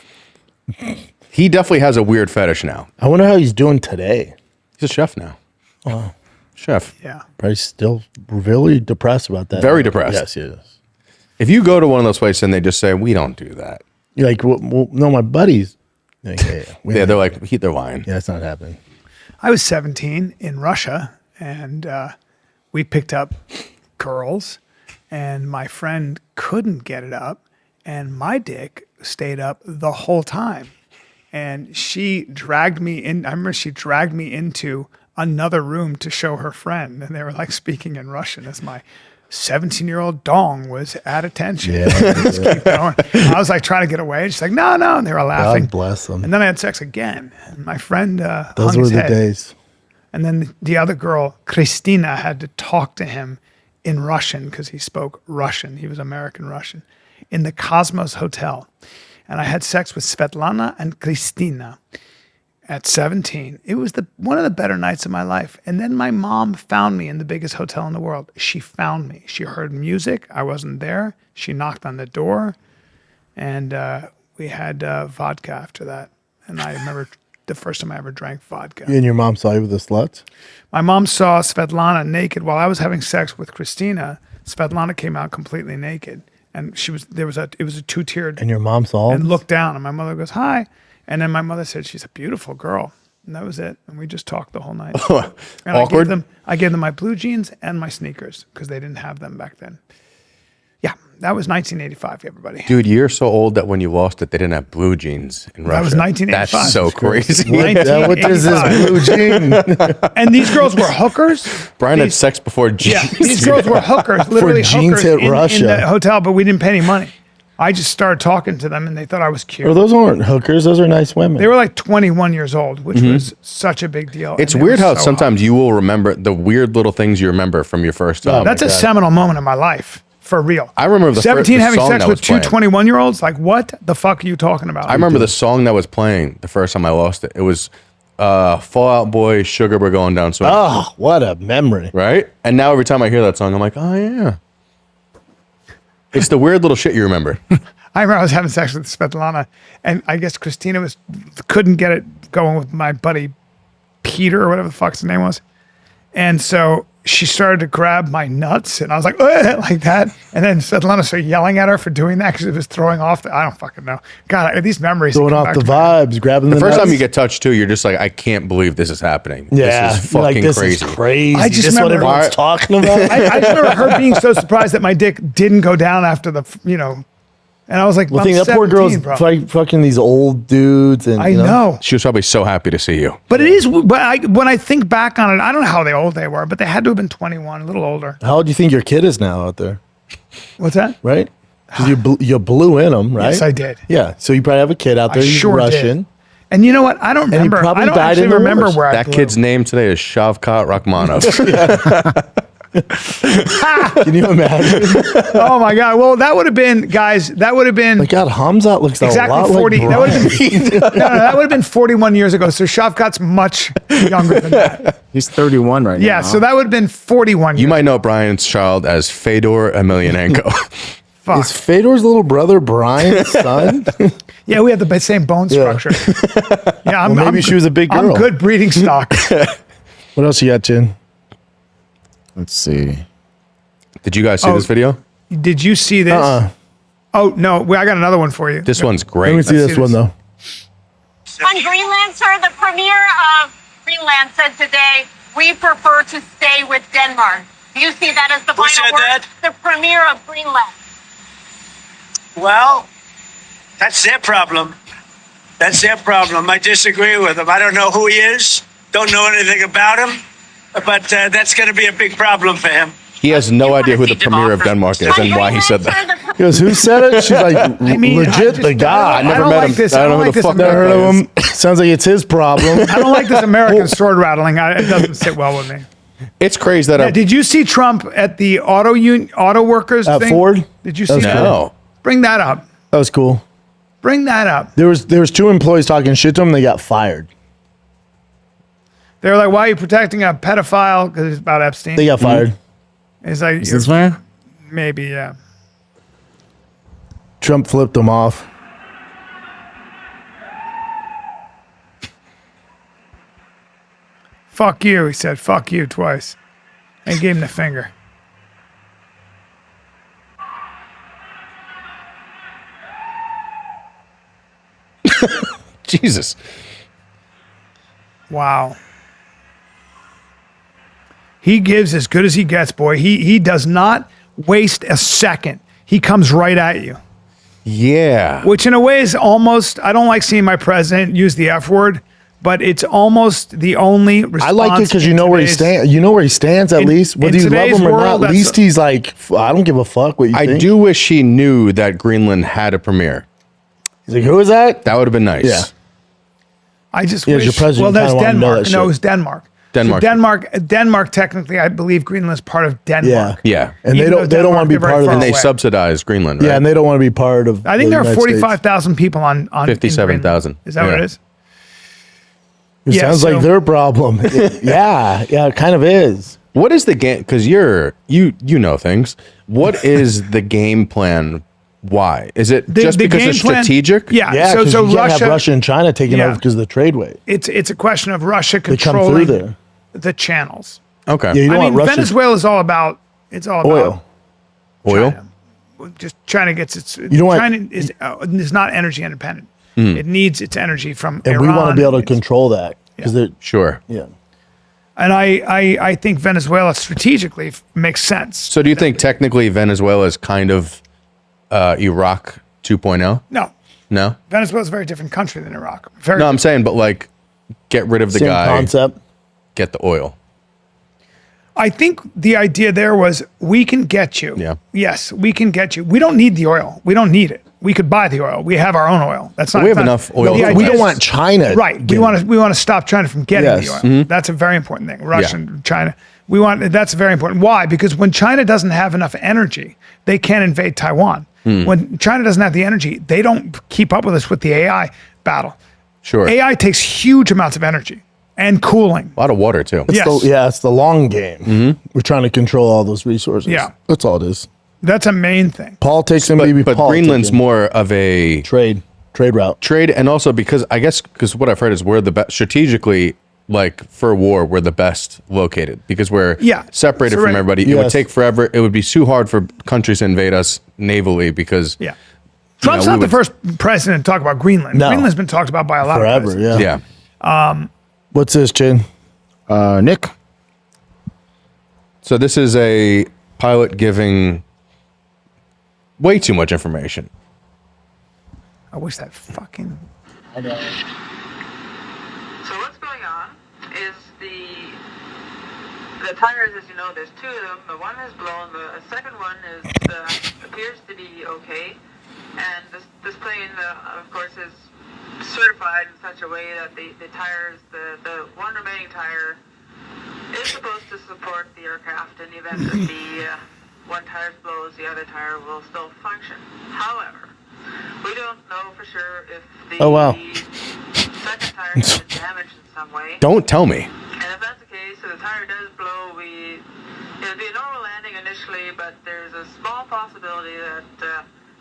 He definitely has a weird fetish now. I wonder how he's doing today. He's a chef now. Oh, chef. Yeah. Probably still really depressed about that. Very depressed. Yes, he is. If you go to one of those places and they just say, we don't do that. You're like, well, no, my buddies Yeah, they're like, they're lying. Yeah, it's not happening. I was 17 in Russia, and we picked up girls, and my friend couldn't get it up, and my dick stayed up the whole time. And she dragged me in. I remember she dragged me into another room to show her friend, and they were like speaking in Russian as my 17-year-old dong was at attention. Yeah. Just keep going. I was like trying to get away. She's like, no. And they were laughing. God bless them. And then I had sex again. And my friend Those hung were his the head. days. And then the other girl, Christina, had to talk to him in Russian because he spoke Russian. He was American Russian in the Cosmos Hotel. And I had sex with Svetlana and Christina at 17. It was one of the better nights of my life. And then my mom found me in the biggest hotel in the world. She found me. She heard music. I wasn't there. She knocked on the door. And we had vodka after that. And I remember the first time I ever drank vodka. You and your mom saw you with the sluts? My mom saw Svetlana naked while I was having sex with Christina. Svetlana came out completely naked. And it was a two-tiered. And your mom saw and looked down, and my mother goes, hi. And then my mother said, she's a beautiful girl. And that was it. And we just talked the whole night. And Awkward? I gave them my blue jeans and my sneakers because they didn't have them back then. Yeah, that was 1985, everybody. Dude, you're so old that when you lost it, they didn't have blue jeans in Russia. That was 1985. That's so crazy. What is this blue jean? And these girls were hookers. Brian had sex before jeans. Yeah, these girls were hookers, literally jeans hookers hit Russia. in the hotel, but we didn't pay any money. I just started talking to them, and they thought I was cute. Well, those aren't hookers. Those are nice women. They were like 21 years old, which was such a big deal. It's And they weird were how so sometimes hot. you will remember the weird little things you remember from your first time. That's a seminal moment in my life, for real. I remember the 17 the having song sex that with was two playing. 21-year-olds. Like, what the fuck are you talking about? I remember the song that was playing the first time I lost it. It was Fall Out Boy, Sugar, We're Going Down Swing. Oh, what a memory. Right? And now every time I hear that song, I'm like, oh, yeah. It's the weird little shit you remember. I remember I was having sex with Svetlana, and I guess Christina couldn't get it going with my buddy Peter or whatever the fuck's his name was. And so she started to grab my nuts, and I was like, ugh, like that. And then Svetlana started yelling at her for doing that because it was throwing off. I don't fucking know. God, these memories. Throwing off the vibes, grabbing the first nuts. time you get touched too, you're just like, I can't believe this is happening. Yeah, This is you're like, fucking this crazy. is crazy. I just this is what remember- everyone's talking about. I just remember her being so surprised that my dick didn't go down after and I was like, Well, I'm think that poor 17, girl's bro. fucking these old dudes, and I you know. She was probably so happy to see you. But it is, when I think back on it, I don't know how old they were, but they had to have been 21, a little older. How old do you think your kid is now out there? What's that? Right? Because you blew in them, right? Yes, I did. Yeah, so you probably have a kid out there. I He's sure Russian. did. And you know what? I don't he remember. probably I don't died actually in the remember wars. where I That blew. kid's name today is Shavkat Rakhmonov. Can you imagine? Oh my God! Well, that would have been, guys. That would have been My God, Hamzat looks exactly a lot 40. like That would Bryan. have been that would have been 41 years ago. So Shavkat's much younger than that. He's 31 right now. Yeah. So that would have been 41. You years. might know Brian's child as Fedor Emelianenko. Fuck. Is Fedor's little brother Brian's son? Yeah, we have the same bone structure. Yeah, I'm, maybe she was a big I'm girl. good breeding stock. What else you got, Chin? Let's see. Did you guys see this video? Did you see this? Oh no, I got another one for you. This one's Let great. me see this one, though. On Greenland, sir, the Premier of Greenland said today, we prefer to stay with Denmark. Do you see that as the Who final said word? that? The Premier of Greenland. Well, that's their problem. That's their problem. I disagree with him. I don't know who he is. Don't know anything about him. But that's going to be a big problem for him. He has no idea who the Premier of Denmark is and why he said that. He goes, who said it? She's like, legit the guy. I don't like this. I don't like this. Never heard of him. Sounds like it's his problem. I don't like this American sword rattling. It doesn't sit well with me. It's crazy that Yeah, did you see Trump at the auto workers At thing? Ford? Did you That see was that? cool. No. Bring that up. That was cool. Bring that up. There was two employees talking shit to him. They got fired. They were like, "Why are you protecting a pedophile?" Because it's about Epstein. They got fired. It's like, Is this man? maybe, yeah. Trump flipped them off. Fuck you, he said. Fuck you twice, and gave him the finger. Jesus. Wow. He gives as good as he gets, boy. He does not waste a second. He comes right at you. Yeah. Which in a way is almost, I don't like seeing my president use the F word, but it's almost the only response. I like it because you know where he stands. You know where he stands at least. Whether you love him or not, at least he's like, I don't give a fuck what you think. I do wish he knew that Greenland had a premier. He's like, who is that? That would have been nice. Yeah. I just Yeah, wish. your president Well, that's kinda wanted to know Denmark. that No, it shit. was Denmark. Denmark. So Denmark. Technically, I believe Greenland's part of Denmark. Yeah. And they Even don't though want to be Denmark, they're part of very And it. they far away. subsidize Greenland, right? Yeah, and they don't want to be part of. I think the there are United States. 45,000 people on 57,000. Is that what it is? It Yeah, sounds so- like their problem. Yeah, it kind of is. What is the game? Because you know things. What is the game plan? Why is it just the because game it's plan- strategic? Yeah. Yeah, so because you can't Russia, have Russia and China taking Yeah. over because of the trade way. it's a question of Russia They come controlling through there. the channels. Okay. Yeah, you don't I want mean, Russia. Venezuela is all about. It's all Oil. Oil. about just China gets its. know what? China is not energy independent. It needs its energy from And Iran. we want to be able to It's- control that because they're Sure. yeah. And I think Venezuela strategically makes sense. So do you think technically Venezuela is kind of Iraq 2.0? No, No. Venezuela is a very different country than Iraq. Very. No, I'm saying, but like, get rid of the Same guy. concept. Get the oil. I think the idea there was we can get you. Yeah. Yes, we can get you. We don't need the oil. We don't need it. We could buy the oil. We have our own oil. That's not. We have not- enough oil. the No, idea we don't is- want China. Right. We getting- want to stop China from getting Yes. the oil. That's a very important thing. Russia and China. That's very important. Why? Because when China doesn't have enough energy, they can't invade Taiwan. When China doesn't have the energy, they don't keep up with us with the AI battle. Sure. AI takes huge amounts of energy and cooling. A lot of water too. Yes. It's the long game. We're trying to control all those resources. Yeah. That's all it is. That's a main thing. Politics and maybe But Greenland's more of a trade route. trade, and also because what I've heard is we're the best strategically. Like for war, we're the best located because we're separated So from right. everybody. It would Yes. take forever. It would be too hard for countries to invade us navally because Trump's we not the would- first president to talk about Greenland. No. Greenland's been talked about by a lot of Forever, presidents. yeah. What's this, Chin? Nick. So this is a pilot giving way too much information. I wish that fucking. So what's going on is the tires, as you know, there's two of them. The one is blown. The second one is appears to be okay. And this plane, of course, is certified in such a way that the tires, the one remaining tire, is supposed to support the aircraft in the event that the one tire blows, the other tire will still function. However, we don't know for sure if the second tire has been damaged in some way. Don't tell me. And if that's the case, if the tire does blow, it'll be a normal landing initially, but there's a small possibility that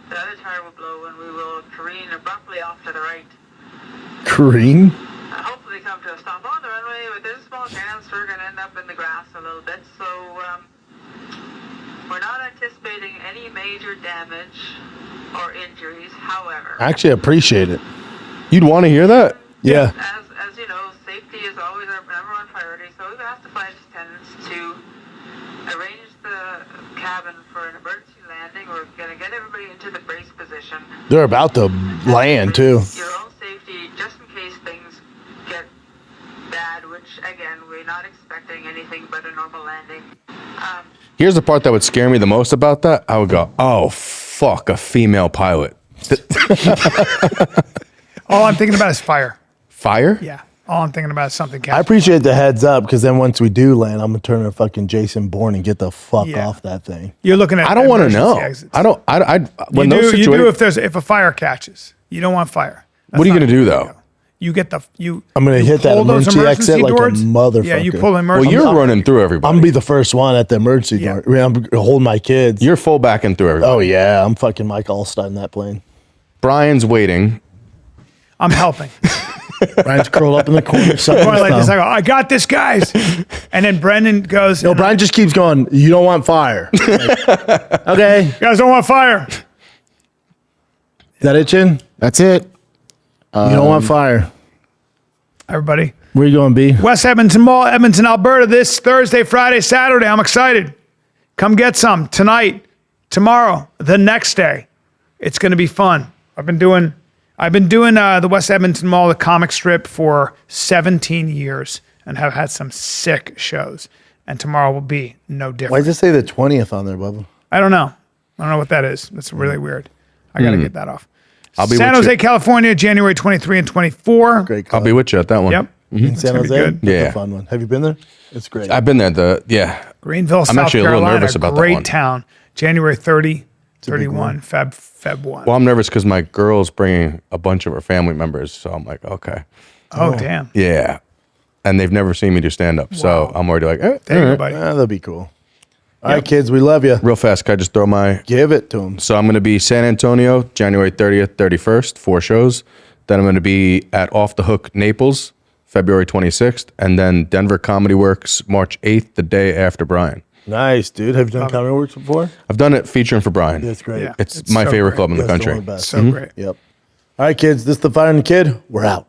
the other tire will blow and we will careen abruptly off to the right. Careen? Hopefully come to a stop on the runway, but there's a small chance we're going to end up in the grass a little bit. So we're not anticipating any major damage or injuries. However, I actually appreciate it. You'd want to hear that? Yeah. as you know, safety is always our number one priority. So we've asked the flight attendants to arrange the cabin for an emergency landing. We're going to get everybody into the brace position. They're about to land too. Your own safety, just in case things get bad, which again, we're not expecting anything but a normal landing. Here's the part that would scare me the most about that. I would go, oh, fuck, a female pilot. All I'm thinking about is fire. Fire? Yeah. All I'm thinking about is something. I appreciate the heads up because then once we do land, I'm gonna turn to fucking Jason Bourne and get the fuck off that thing. You're looking at. I don't want to emergency know. exits. I don't. I when You those do situations. if a fire catches. You don't want fire. What are you going to do though? You get the you. I'm gonna you hit that pull those emergency exit like a doors. motherfucker. Yeah, you pull the Well, emergency. you're running through everybody. I'm gonna be the first one at the emergency door. I mean, I'm holding my kids. You're full backing through everybody. Oh yeah, I'm fucking Mike Allstott in that plane. Brian's waiting. I'm helping. Brian's curled up in the corner. sucking Going his like this, I thumb. go, I got this, guys. And then Brendan goes, No, Brian just keeps going. You don't want fire. Like, okay, you guys don't want fire. is that it, Chin? That's it. You don't want fire. Everybody. Where you going, B? West Edmonton Mall, Edmonton, Alberta, this Thursday, Friday, Saturday. I'm excited. Come get some tonight, tomorrow, the next day. It's going to be fun. I've been doing the West Edmonton Mall, the comic strip, for 17 years and have had some sick shows. And tomorrow will be no different. Why does it say the 20th on there, Bubba? I don't know. I don't know what that is. That's really weird. I got to get that off. I'll be San with Jose, you. California, January 23 and 24. Great club. I'll be with you at that one. Yep. In San gonna be Jose? good. That's Yeah. a fun one. Have you been there? It's great. I've been there. Greenville, I'm South actually a little Carolina, nervous about that great one. town. January 30, 31, Feb 1. Well, I'm nervous because my girl's bringing a bunch of her family members. So I'm like, okay. Oh, damn. Yeah. And they've never seen me do stand-up. So I'm already like, There you go, buddy. That'll be cool. All right, kids, we love you. Real fast, can I just throw my... Give it to them. So I'm going to be San Antonio, January 30th, 31st, 4 shows. Then I'm going to be at Off the Hook, Naples, February 26th. And then Denver Comedy Works, March 8th, the day after Bryan. Nice, dude. Have you done Comedy Works before? I've done it featuring for Bryan. That's great. Yeah. It's my so favorite great. club in the That's country. one of the best. So great. Yep. All right, kids, this is the Fire and the Kid. We're out.